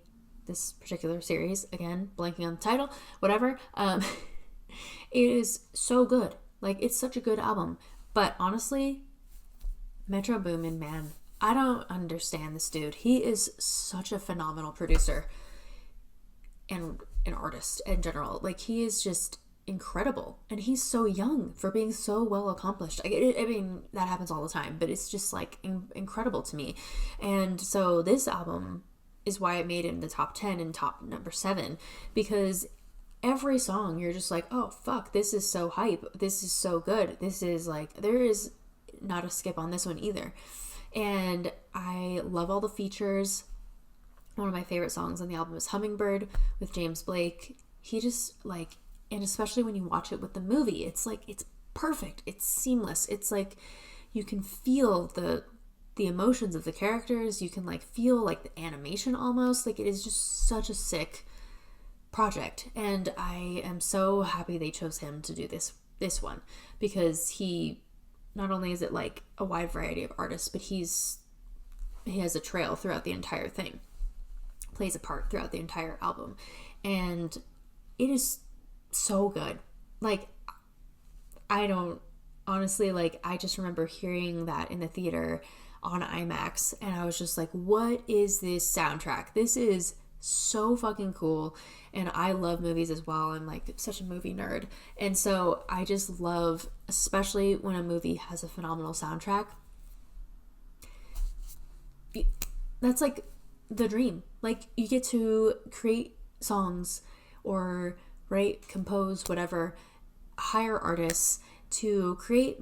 this particular series, again, blanking on the title, whatever, it is so good. Like, it's such a good album. But honestly, Metro Boomin, man, I don't understand this dude. He is such a phenomenal producer and an artist in general. Like, he is just incredible. And he's so young for being so well accomplished. I mean, that happens all the time, but it's just like incredible to me. And so this album is why it made it in the top 10 and top number 7, because every song you're just like, oh fuck, this is so hype. This is so good. This is like, there is not a skip on this one either. And I love all the features. One of my favorite songs on the album is Hummingbird with James Blake. He just like, and especially when you watch it with the movie, it's like, it's perfect. It's seamless. It's like, you can feel the emotions of the characters. You can like feel like the animation almost. Like, it is just such a sick project. And I am so happy they chose him to do this one, because he, not only is it like a wide variety of artists, but he has a trail throughout the entire thing, plays a part throughout the entire album. And it is so good. Like, I don't, honestly, like, I just remember hearing that in the theater on IMAX, and I was just like, what is this soundtrack? This is so fucking cool. And I love movies as well. I'm like such a movie nerd. And so I just love, especially when a movie has a phenomenal soundtrack, that's like the dream. Like, you get to create songs or write, compose, whatever, hire artists to create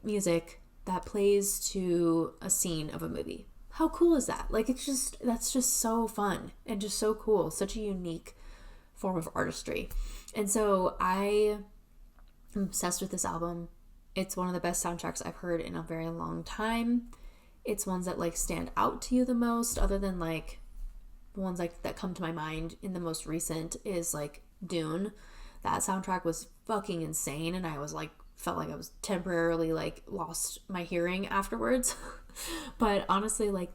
music that plays to a scene of a movie. How cool is that? Like, that's just so fun and just so cool. Such a unique form of artistry. And so I am obsessed with this album. It's one of the best soundtracks I've heard in a very long time. It's ones that like stand out to you the most, other than like the ones like that come to my mind in the most recent is like Dune. That soundtrack was fucking insane, and I was like felt like I was temporarily like lost my hearing afterwards. But honestly, like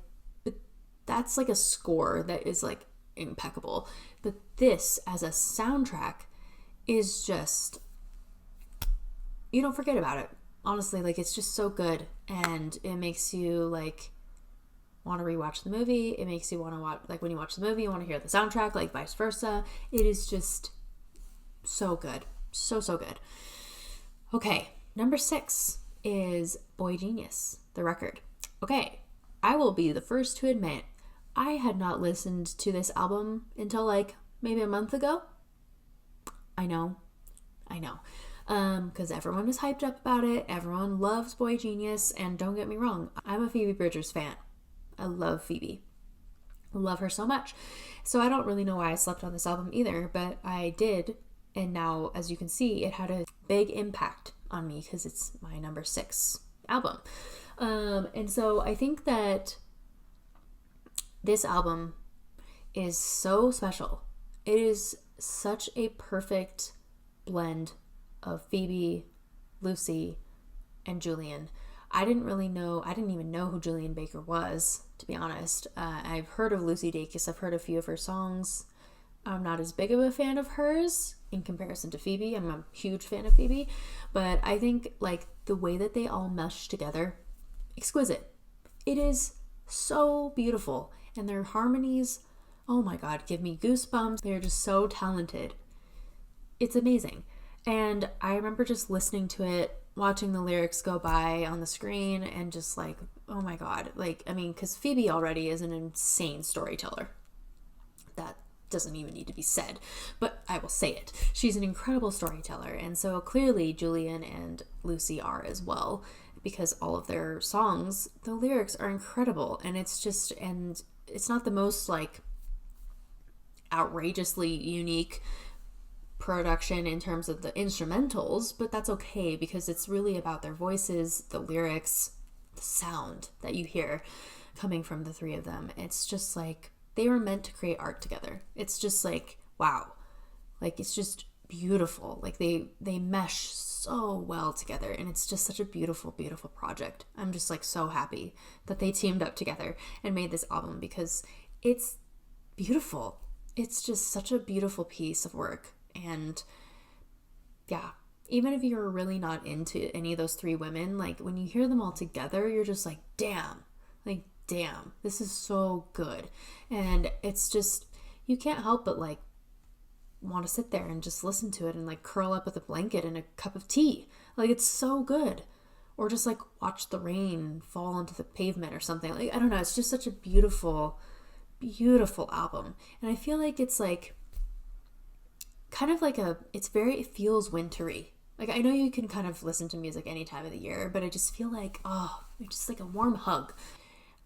that's like a score that is like impeccable. But this as a soundtrack is just, you don't forget about it. Honestly, like it's just so good, and it makes you like want to rewatch the movie. It makes you want to watch, like when you watch the movie, you want to hear the soundtrack, like vice versa. It is just so good. So good. Okay, number 6 is Boy Genius, the record. Okay, I will be the first to admit I had not listened to this album until like maybe a month ago. I know. Because everyone is hyped up about it. Everyone loves Boy Genius, and don't get me wrong, I'm a Phoebe Bridgers fan. I love Phoebe. I love her so much. So I don't really know why I slept on this album either, but I did. And now, as you can see, it had a big impact on me because it's my number 6 album. And so I think that this album is so special. It is such a perfect blend of Phoebe, Lucy, and Julian. I didn't even know who Julian Baker was, to be honest. I've heard of Lucy Dacus. I've heard a few of her songs. I'm not as big of a fan of hers in comparison to Phoebe. I'm a huge fan of Phoebe. But I think like the way that they all mesh together, exquisite. It is so beautiful. And their harmonies, oh my God, give me goosebumps. They're just so talented. It's amazing. And I remember just listening to it, watching the lyrics go by on the screen, and just like, oh my God. Like, I mean, because Phoebe already is an insane storyteller. That doesn't even need to be said, but I will say it. She's an incredible storyteller. And so clearly Julian and Lucy are as well, because all of their songs, the lyrics are incredible. And it's just, and it's not the most like outrageously unique production in terms of the instrumentals, but that's okay because it's really about their voices, the lyrics, the sound that you hear coming from the three of them. It's just like they were meant to create art together. It's just like, wow. Like it's just beautiful. Like they mesh so well together, and it's just such a beautiful project. I'm just like so happy that they teamed up together and made this album because it's beautiful. It's just such a beautiful piece of work. And yeah, even if you're really not into any of those three women, like when you hear them all together, you're just like, damn, this is so good. And it's just, you can't help but like want to sit there and just listen to it and like curl up with a blanket and a cup of tea. Like it's so good. Or just like watch the rain fall onto the pavement or something. Like, I don't know. It's just such a beautiful album. And I feel like it's like kind of like it feels wintry. Like I know you can kind of listen to music any time of the year, but I just feel like, it's just like a warm hug.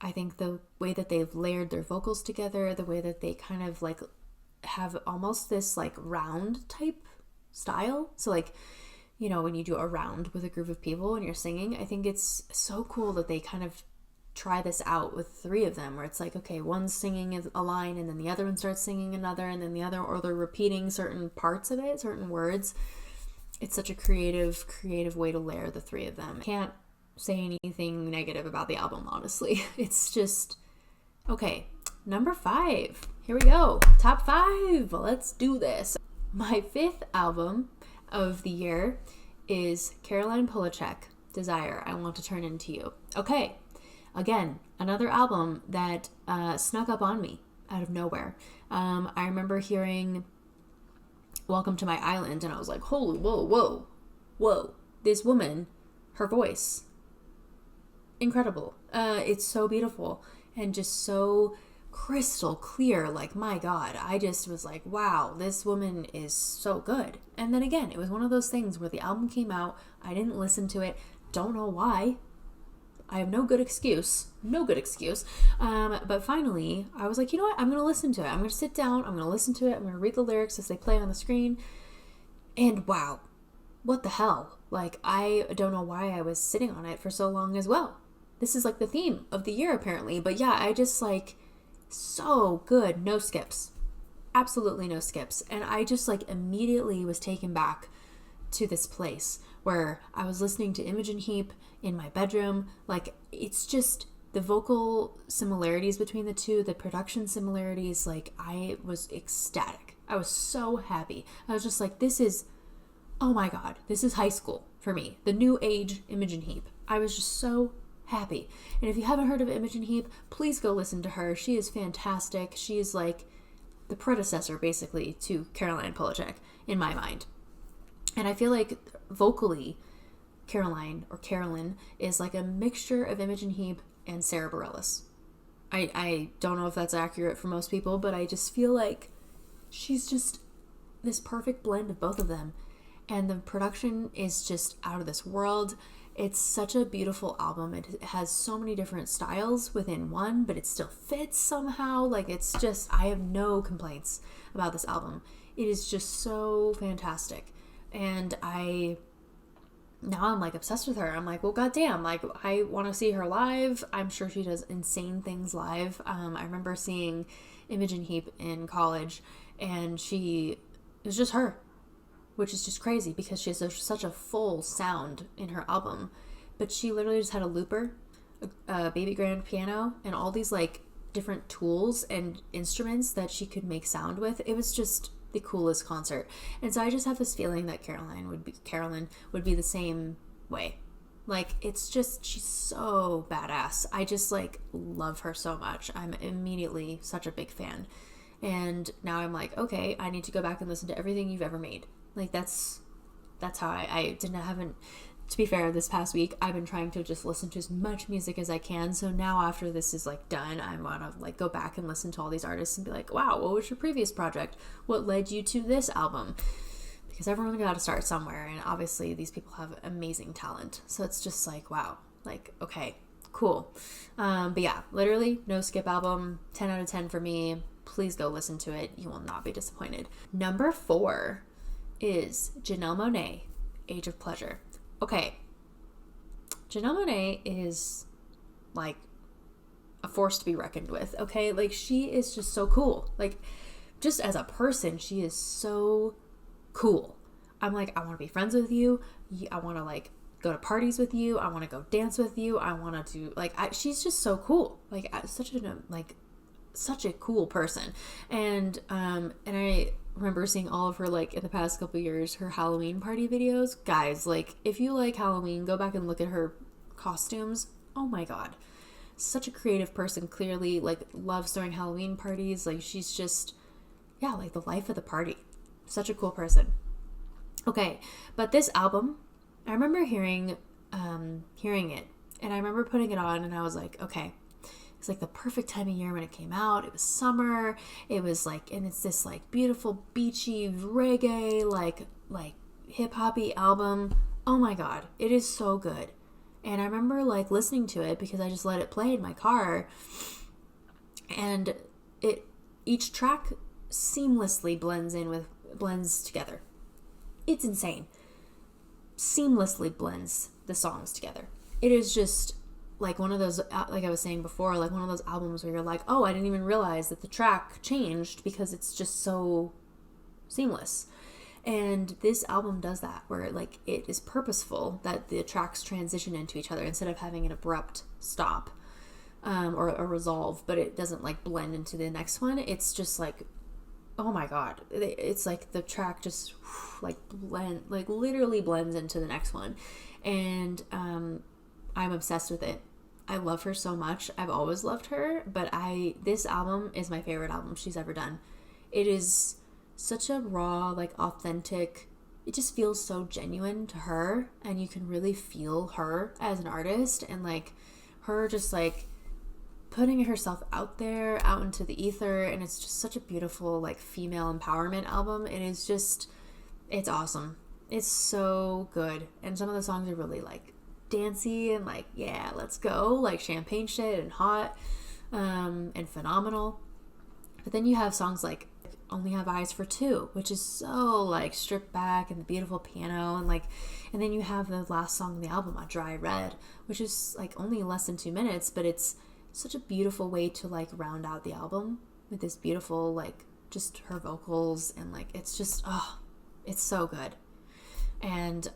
I think the way that they've layered their vocals together, the way that they kind of like have almost this like round type style. So like, you know, when you do a round with a group of people and you're singing, I think it's so cool that they kind of try this out with three of them, where it's like, okay, one's singing a line and then the other one starts singing another, and then the other, or they're repeating certain parts of it, certain words. It's such a creative way to layer the three of them. Can't say anything negative about the album, honestly. It's just, okay, number 5. Here we go. Top 5. Let's do this. My 5th album of the year is Caroline Polachek, Desire, I Want to Turn Into You. Okay. Again, another album that snuck up on me out of nowhere. I remember hearing Welcome to My Island, and I was like, holy, whoa. This woman, her voice, incredible. It's so beautiful and just so crystal clear. Like, my God, I just was like, wow, this woman is so good. And then again, it was one of those things where the album came out, I didn't listen to it, don't know why. I have no good excuse. But finally, I was like, you know what? I'm going to listen to it. I'm going to sit down. I'm going to listen to it. I'm going to read the lyrics as they play on the screen. And wow, what the hell? Like, I don't know why I was sitting on it for so long as well. This is like the theme of the year, apparently. But yeah, I just like, so good. No skips. Absolutely no skips. And I just like immediately was taken back to this place where I was listening to Imogen Heap in my bedroom. Like, it's just the vocal similarities between the two, the production similarities. Like, I was ecstatic. I was so happy. I was just like, this is, oh my God, this is high school for me. The new age Imogen Heap. I was just so happy. And if you haven't heard of Imogen Heap, please go listen to her. She is fantastic. She is like the predecessor, basically, to Caroline Polachek, in my mind. And I feel like vocally, Carolyn is like a mixture of Imogen Heap and Sarah Bareilles. I don't know if that's accurate for most people, but I just feel like she's just this perfect blend of both of them. And the production is just out of this world. It's such a beautiful album. It has so many different styles within one, but it still fits somehow. Like, it's just, I have no complaints about this album. It is just so fantastic. And now I'm like obsessed with her. I'm like, well, goddamn, like, I want to see her live. I'm sure she does insane things live. I remember seeing Imogen Heap in college, and it was just her, which is just crazy because she has such a full sound in her album. But she literally just had a looper, a baby grand piano, and all these like different tools and instruments that she could make sound with. It was just the coolest concert. And so I just have this feeling that Carolyn would be the same way. Like, it's just, she's so badass. I just like love her so much. I'm immediately such a big fan. And now I'm like, okay, I need to go back and listen to everything you've ever made. Like, that's how I haven't, to be fair, this past week, I've been trying to just listen to as much music as I can. So now after this is like done, I want to like go back and listen to all these artists and be like, wow, what was your previous project? What led you to this album? Because everyone got to start somewhere. And obviously these people have amazing talent. So it's just like, wow, like, okay, cool. But yeah, literally no skip album, 10 out of 10 for me. Please go listen to it. You will not be disappointed. Number 4 is Janelle Monae, Age of Pleasure. Okay, Janelle Monae is like a force to be reckoned with, okay? Like, she is just so cool. Like, just as a person, she is so cool. I'm like, I want to be friends with you. I want to like go to parties with you. I want to go dance with you. I want to do like, she's just so cool. Like, such a cool person. And I remember seeing all of her, like, in the past couple years, her Halloween party videos. Guys, like, if you like Halloween, go back and look at her costumes. Oh my God. Such a creative person, clearly, like, loves throwing Halloween parties. Like, she's just, yeah, like the life of the party. Such a cool person. Okay, but this album, I remember hearing it, and I remember putting it on, and I was like, okay, it's like the perfect time of year when it came out. It was summer. It was like, and it's this like beautiful beachy reggae, like hip hoppy album. Oh my God, it is so good. And I remember like listening to it because I just let it play in my car, and each track seamlessly blends together. It's insane. Seamlessly blends the songs together. It is just like one of those, like I was saying before, like one of those albums where you're like, oh, I didn't even realize that the track changed because it's just so seamless. And this album does that, where like it is purposeful that the tracks transition into each other instead of having an abrupt stop or a resolve, but it doesn't like blend into the next one. It's just like, oh my God, it's like the track just literally blends into the next one. And I'm obsessed with it. I love her so much. I've always loved her, but this album is my favorite album she's ever done. It is such a raw, like authentic, it just feels so genuine to her, and you can really feel her as an artist, and like her just like putting herself out there, out into the ether, and it's just such a beautiful like female empowerment album. It is just, it's awesome. It's so good. And some of the songs are really like dancey and like, yeah, let's go, like Champagne Shit and Hot, and Phenomenal. But then you have songs like Only Have Eyes for Two, which is so like stripped back and the beautiful piano, and then you have the last song on the album, A Dry Red, which is like only less than 2 minutes, but it's such a beautiful way to like round out the album with this beautiful like just her vocals, and like it's just, oh, it's so good. And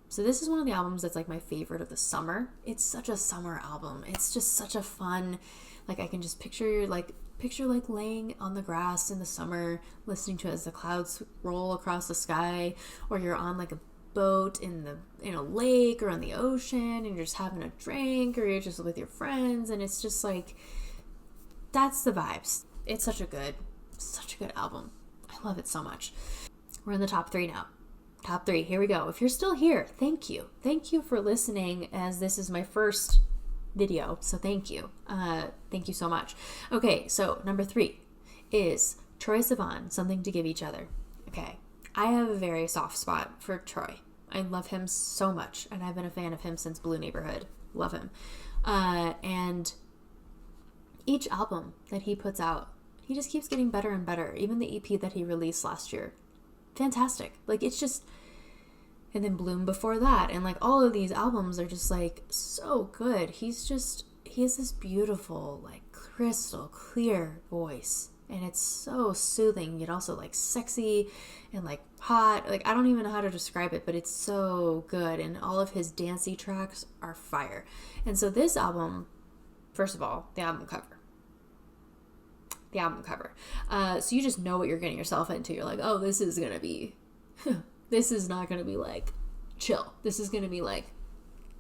so this is one of the albums that's like my favorite of the summer. It's such a summer album. It's just such a fun, like I can just picture like laying on the grass in the summer, listening to it as the clouds roll across the sky, or you're on like a boat in a lake or on the ocean and you're just having a drink, or you're just with your friends, and it's just like, that's the vibes. It's such a good album. I love it so much. We're in the top 3 now. Top 3, here we go. If you're still here, thank you for listening, as this is my first video, so thank you so much. Okay, so number 3 is Troye Sivan, Something to Give Each Other. Okay, I have a very soft spot for Troye. I love him so much, and I've been a fan of him since Blue Neighborhood. Love him. And each album that he puts out, he just keeps getting better and better. Even the EP that he released last year, fantastic. Like, it's just, and then Bloom before that, and like all of these albums are just like so good. He has this beautiful, like crystal clear voice, and it's so soothing yet also like sexy and like hot. Like, I don't even know how to describe it, but it's so good, and all of his dancey tracks are fire. And so this album, first of all, the album cover. So you just know what you're getting yourself into. You're like, oh, this is gonna be this is not gonna be like chill. This is gonna be like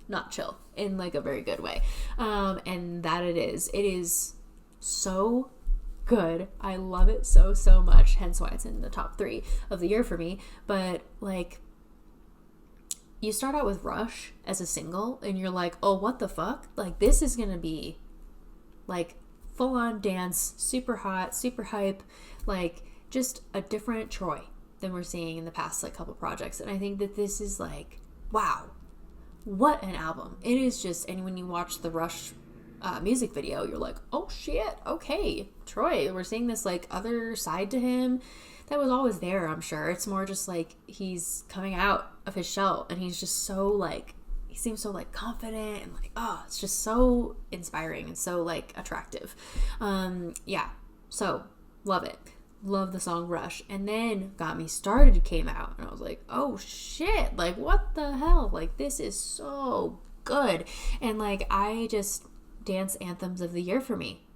not chill in like a very good way. And that it is so good. I love it so much, hence why it's in the top 3 of the year for me. But like, you start out with Rush as a single and you're like, oh, what the fuck? Like, this is gonna be like full-on dance, super hot, super hype, like just a different Troye than we're seeing in the past like couple projects. And I think that this is like, wow, what an album. It is just, and when you watch the Rush music video, you're like, oh shit, okay, Troye, we're seeing this like other side to him that was always there, I'm sure. It's more just like he's coming out of his shell, and he's just so like, he seems so like confident and like, oh, it's just so inspiring and so like attractive. So love it. Love the song Rush. And then Got Me Started came out, and I was like, oh shit, like what the hell? Like, this is so good. And like, I just, dance anthems of the year for me.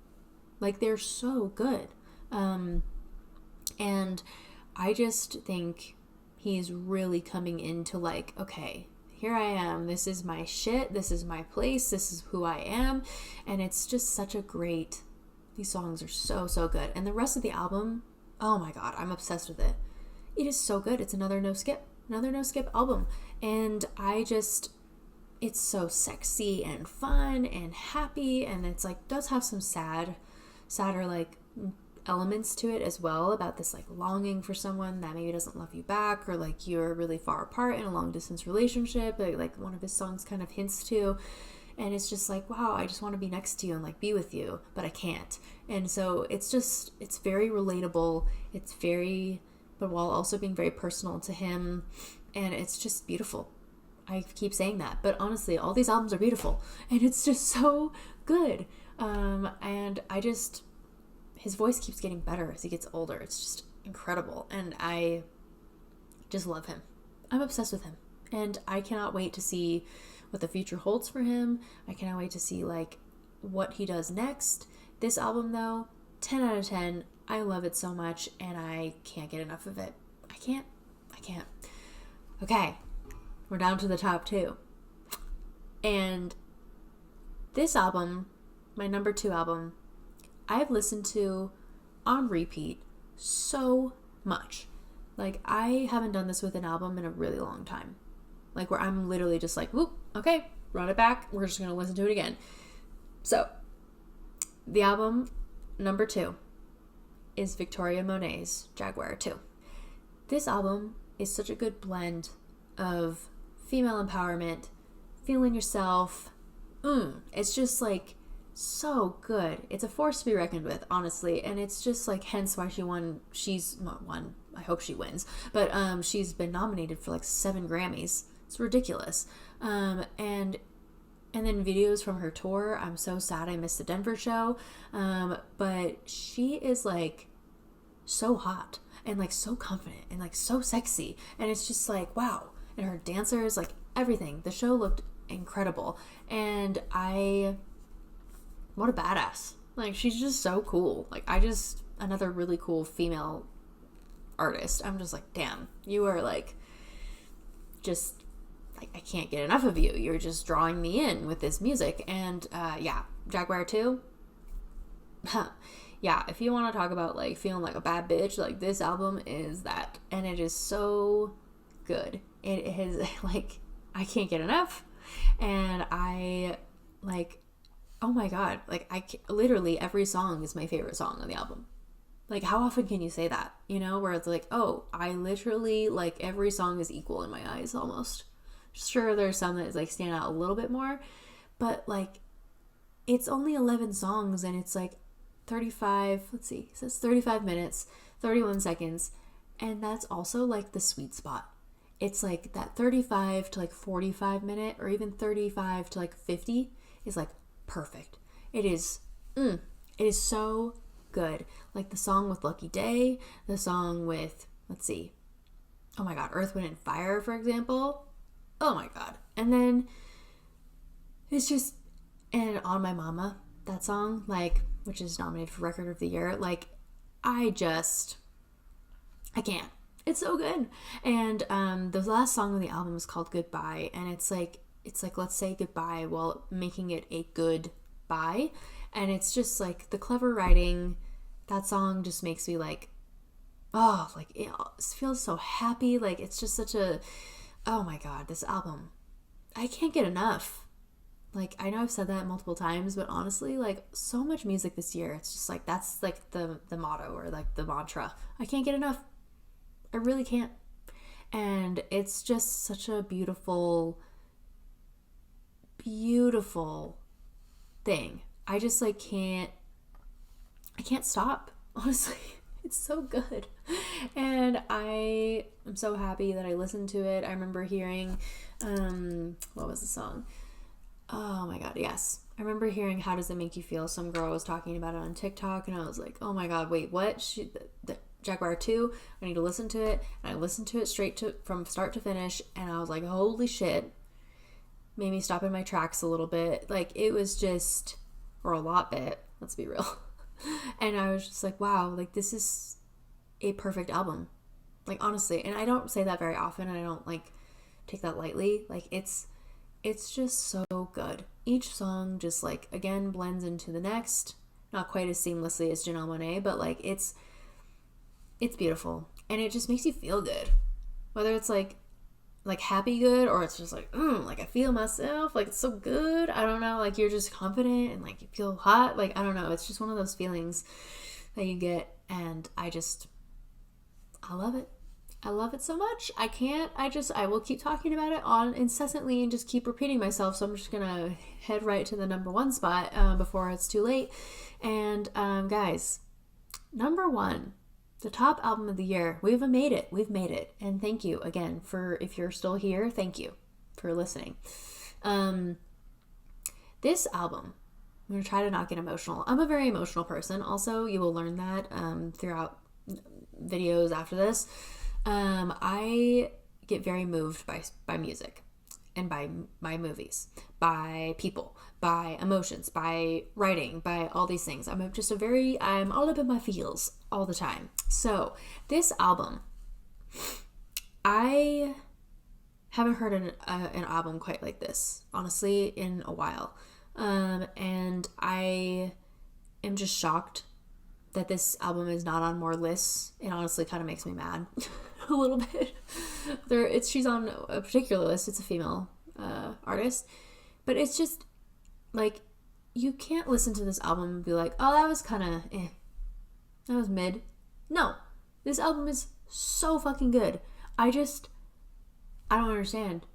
Like, they're so good. And I just think he's really coming into like, okay, here I am. This is my shit. This is my place. This is who I am. And it's just such a great, these songs are so good. And the rest of the album, oh my God, I'm obsessed with it. It is so good. It's another no skip album. And it's so sexy and fun and happy. And it's like, does have some sadder like elements to it as well, about this like longing for someone that maybe doesn't love you back, or like you're really far apart in a long distance relationship, like one of his songs kind of hints to. And it's just like, wow, I just want to be next to you and like be with you, but I can't. And so it's very relatable. But while also being very personal to him, and it's just beautiful. I keep saying that, but honestly, all these albums are beautiful, and it's just so good. And his voice keeps getting better as he gets older. It's just incredible. And I just love him. I'm obsessed with him. And I cannot wait to see what the future holds for him. I cannot wait to see like what he does next. This album though, 10 out of 10. I love it so much, and I can't get enough of it. I can't. Okay. We're down to the top 2. And this album, my number 2 album, I've listened to on repeat so much. Like, I haven't done this with an album in a really long time. Like, where I'm literally just like, whoop, okay, run it back. We're just going to listen to it again. So, the album, number 2, is Victoria Monet's Jaguar 2. This album is such a good blend of female empowerment, feeling yourself. It's just like so good. It's a force to be reckoned with, honestly. And it's just like, hence why she won. She's not won. I hope she wins. But she's been nominated for like 7 Grammys. It's ridiculous. And then videos from her tour. I'm so sad I missed the Denver show. But she is like so hot. and like so confident and like so sexy. And it's just like, wow. And her dancers, like everything. The show looked incredible. And what a badass. Like, she's just so cool. Like, another really cool female artist. I'm just like, damn, you are like, just, like, I can't get enough of you. You're just drawing me in with this music. And, yeah, Jaguar 2. Yeah, if you want to talk about, like, feeling like a bad bitch, like, this album is that. And it is so good. It is, like, I can't get enough. And I, like, oh my God, like, literally every song is my favorite song on the album. Like, how often can you say that, where it's like, oh, I literally, like, every song is equal in my eyes almost. Sure, there's some that, like, stand out a little bit more, but, like, it's only 11 songs, and it's, like, 35, let's see, it says 35 minutes, 31 seconds, and that's also, like, the sweet spot. It's, like, that 35 to, like, 45 minute, or even 35 to, like, 50 is, like, perfect. It is so good. Like the song with Lucky Day, the song with, let's see, oh my God, Earth, Wind and Fire, for example. Oh my God. And then it's just, and On My Mama, that song, like, which is nominated for Record of the Year, like, I can't. It's so good. And the last song on the album is called Goodbye, and it's like let's say goodbye while making it a good bye. And it's just like the clever writing. That song just makes me like, oh, like it feels so happy. Like it's just such a, oh my God, this album, I can't get enough. Like, I know I've said that multiple times, but honestly, like, so much music this year, it's just like, that's like the motto, or like the mantra. I can't get enough. I really can't. And it's just such a beautiful thing. I just like I can't stop, honestly. It's so good. And I am so happy that I listened to it. I remember hearing what was the song? Oh my God, yes. I remember hearing How Does It Make You Feel? Some girl was talking about it on TikTok, and I was like, oh my God, wait, what? The Jaguar 2, I need to listen to it. And I listened to it from start to finish, and I was like, holy shit. Made me stop in my tracks a little bit. Like, it was just, or a lot bit, let's be real. And I was just like, wow, like, this is a perfect album. Like, honestly. And I don't say that very often, and I don't, like, take that lightly. Like, it's just so good. Each song just, like, again, blends into the next. Not quite as seamlessly as Janelle Monae, but, like, it's beautiful. And it just makes you feel good. Whether it's, like happy good, or it's just like, like I feel myself, like it's so good. I don't know, like you're just confident and like you feel hot. Like, I don't know. It's just one of those feelings that you get. And I love it. I love it so much. I will keep talking about it on incessantly and just keep repeating myself. So I'm just going to head right to the number one spot before it's too late. And guys, number one, the top album of the year. We've made it. And thank you again if you're still here, thank you for listening. This album, I'm going to try to not get emotional. I'm a very emotional person. Also, you will learn that throughout videos after this. I get very moved by music and by movies, by people, by emotions, by writing, by all these things. I'm all up in my feels all the time. So this album, I haven't heard an album quite like this, honestly, in a while. And I am just shocked that this album is not on more lists. It honestly kind of makes me mad a little bit. She's on a particular list. It's a female artist, but it's just like, you can't listen to this album and be like, oh, that was kind of that was mid. No, this album is so fucking good. I don't understand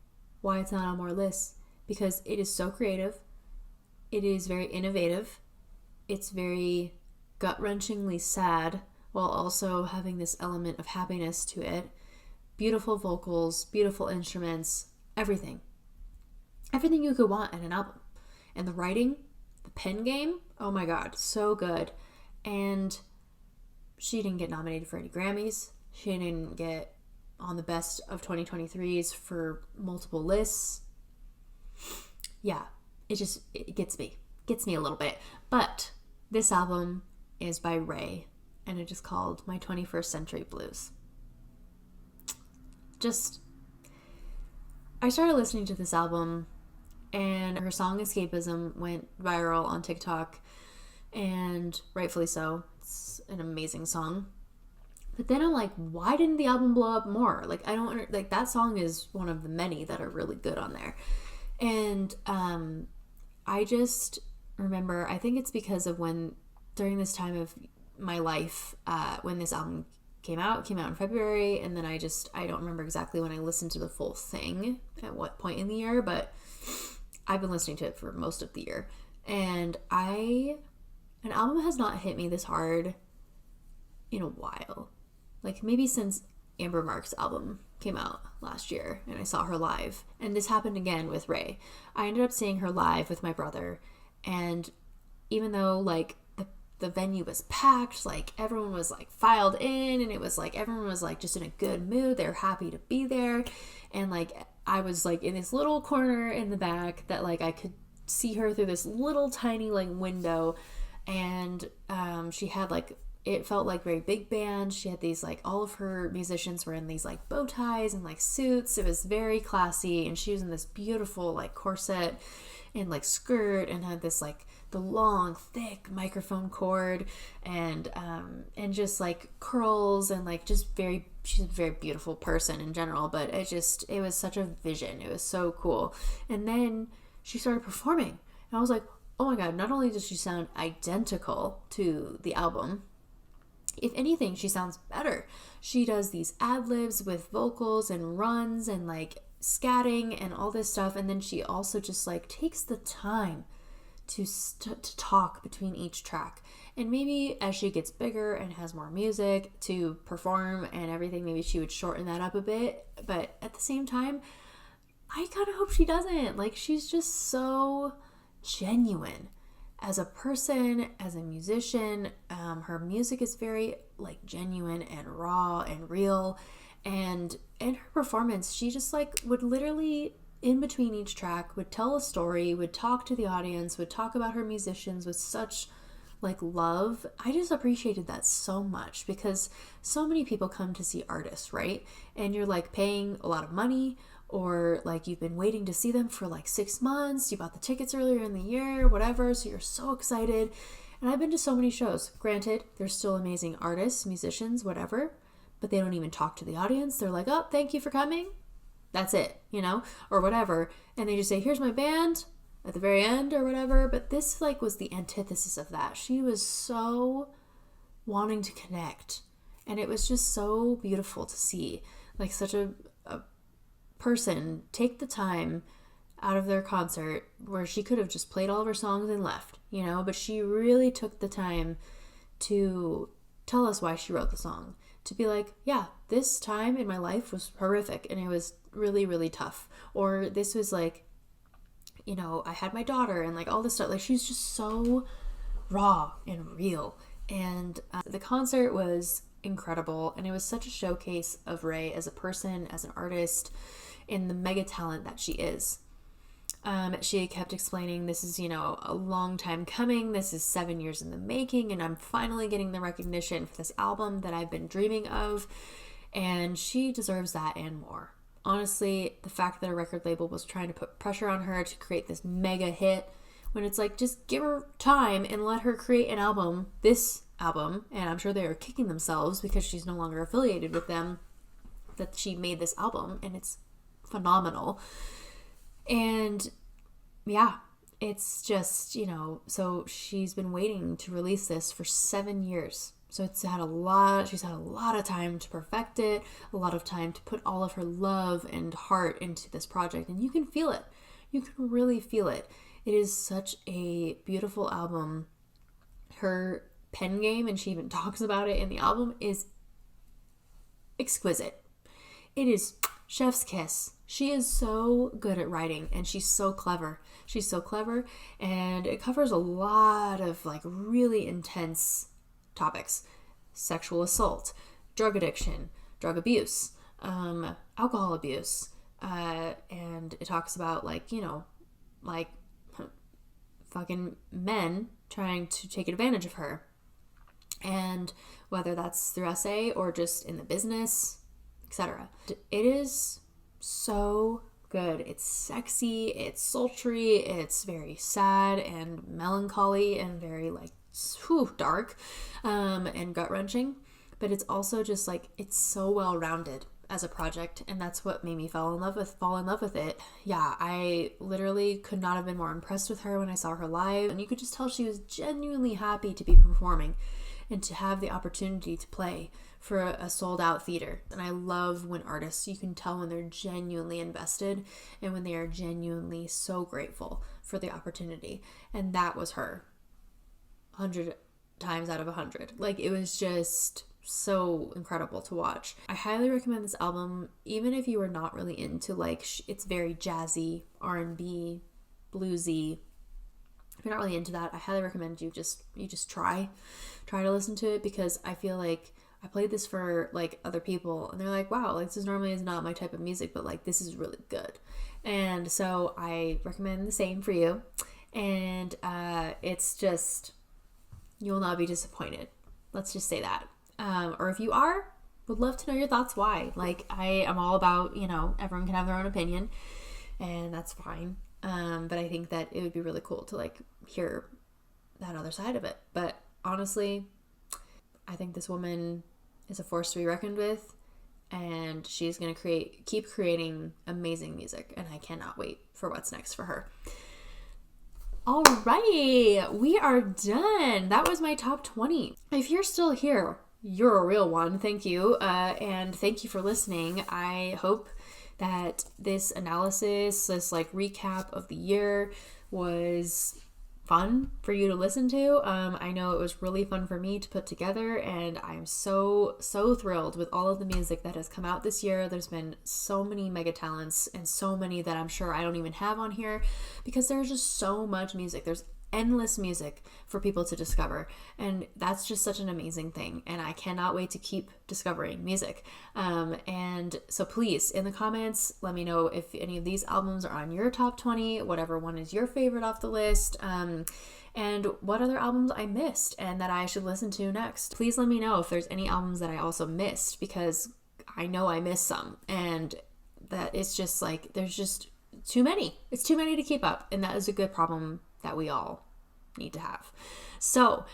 why it's not on more lists, because it is so creative. It is very innovative. It's very gut-wrenchingly sad while also having this element of happiness to it. Beautiful vocals, beautiful instruments, everything you could want in an album. And the writing, the pen game, oh my God, so good. And she didn't get nominated for any Grammys. She didn't get on the best of 2023s for multiple lists. Yeah, it gets me a little bit. But this album is by Ray, and it is called My 21st Century Blues. I started listening to this album, and her song Escapism went viral on TikTok, and rightfully so. It's an amazing song. But then I'm like, why didn't the album blow up more? Like, that song is one of the many that are really good on there. And I just remember, I think it's because of during this time of my life, when this album came out in February, and then I don't remember exactly when I listened to the full thing, at what point in the year, but I've been listening to it for most of the year. And an album has not hit me this hard in a while. Like, maybe since Amber Mark's album came out last year and I saw her live. And this happened again with Ray. I ended up seeing her live with my brother, and even though like the venue was packed, like everyone was like filed in, and it was like everyone was like just in a good mood. They were happy to be there, and like I was like in this little corner in the back that like I could see her through this little tiny like window, and she had like, it felt like very big band. She had these like, all of her musicians were in these like bow ties and like suits. It was very classy, and she was in this beautiful like corset and like skirt, and had this like the long thick microphone cord, and just like curls, and like just she's a very beautiful person in general, but it was such a vision. It was so cool. And then she started performing, and I was like, oh my god, not only does she sound identical to the album, if anything, she sounds better. She does these ad-libs with vocals and runs and like scatting and all this stuff, and then she also just like takes the time to talk between each track. And maybe as she gets bigger and has more music to perform and everything, maybe she would shorten that up a bit. But at the same time, I kind of hope she doesn't. Like, she's just so genuine as a person, as a musician. Her music is very like genuine and raw and real, and in her performance, she just like would literally in between each track would tell a story, would talk to the audience, would talk about her musicians with such like love. I just appreciated that so much, because so many people come to see artists, right? And you're like paying a lot of money, or like you've been waiting to see them for like 6 months, you bought the tickets earlier in the year, whatever, so you're so excited. And I've been to so many shows. Granted, they're still amazing artists, musicians, whatever, but they don't even talk to the audience. They're like, oh, thank you for coming. That's it, or whatever. And they just say, here's my band at the very end or whatever. But this like was the antithesis of that. She was so wanting to connect. And it was just so beautiful to see like such a person take the time out of their concert where she could have just played all of her songs and left, but she really took the time to tell us why she wrote the song, to be like, yeah, this time in my life was horrific and it was really, really tough, or this was like, I had my daughter and like all this stuff. Like, she's just so raw and real, and the concert was incredible, and it was such a showcase of Ray as a person, as an artist, and the mega talent that she is. She kept explaining, this is, a long time coming. This is 7 years in the making, and I'm finally getting the recognition for this album that I've been dreaming of. And she deserves that and more. Honestly, the fact that a record label was trying to put pressure on her to create this mega hit, when it's like, just give her time and let her create an album, this album, and I'm sure they are kicking themselves because she's no longer affiliated with them, that she made this album, and it's phenomenal. And yeah, it's just, so she's been waiting to release this for 7 years. So she's had a lot of time to perfect it, a lot of time to put all of her love and heart into this project. And you can feel it. You can really feel it. It is such a beautiful album. Her pen game, and she even talks about it in the album, is exquisite. It is chef's kiss. She is so good at writing, and she's so clever. She's so clever, and it covers a lot of like really intense topics: sexual assault, drug addiction, drug abuse, alcohol abuse, and it talks about like, you know, like fucking men trying to take advantage of her. And whether that's through essay or just in the business, etc. It is so good. It's sexy, it's sultry, it's very sad and melancholy and very like dark and gut-wrenching. But it's also just like, it's so well-rounded as a project, and that's what made me fall in love with it. Yeah, I literally could not have been more impressed with her when I saw her live, and you could just tell she was genuinely happy to be performing and to have the opportunity to play for a sold out theater. And I love when artists, you can tell when they're genuinely invested and when they are genuinely so grateful for the opportunity. And that was her. 100 times out of 100. Like, it was just so incredible to watch. I highly recommend this album, even if you are not really into like, it's very jazzy, R&B, bluesy. If you're not really into that, I highly recommend you just try to listen to it, because I feel like I played this for like other people and they're like, wow, like this normally is not my type of music, but like this is really good. And so I recommend the same for you. And it's just, you will not be disappointed. Let's just say that. Or if you are, would love to know your thoughts why. Like, I am all about, you know, everyone can have their own opinion, and that's fine. But I think that it would be really cool to like hear that other side of it. But honestly, I think this woman is a force to be reckoned with, and she's going to keep creating amazing music, and I cannot wait for what's next for her. All right, we are done. That was my top 20. If you're still here, you're a real one. Thank you. And thank you for listening. I hope that this analysis, this like recap of the year, was fun for you to listen to. I know it was really fun for me to put together, and I'm so thrilled with all of the music that has come out this year. There's been so many mega talents, and so many that I'm sure I don't even have on here, because there's just so much music. There's endless music for people to discover, and that's just such an amazing thing, and I cannot wait to keep discovering music. And so please, in the comments, let me know if any of these albums are on your top 20, whatever one is your favorite off the list, and what other albums I missed and that I should listen to next. Please let me know if there's any albums that I also missed, because I know I missed some, and that it's just like, there's just too many. It's too many to keep up, and that is a good problem that we all need to have. So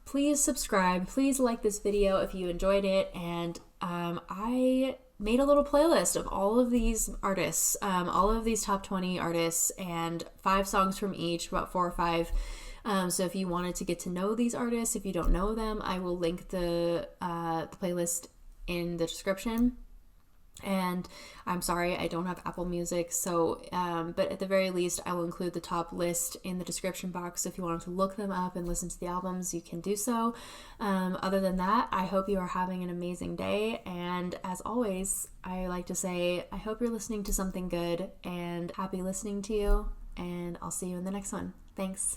please subscribe, please like this video if you enjoyed it, and I made a little playlist of all of these artists, all of these top 20 artists, and 5 songs from each, about 4 or 5. So if you wanted to get to know these artists, if you don't know them, I will link the playlist in the description. And I'm sorry, I don't have Apple Music, so but at the very least I will include the top list in the description box. If you wanted to look them up and listen to the albums, you can do so. Other than that, I hope you are having an amazing day, and as always, I like to say, I hope you're listening to something good, and happy listening to you, and I'll see you in the next one. Thanks.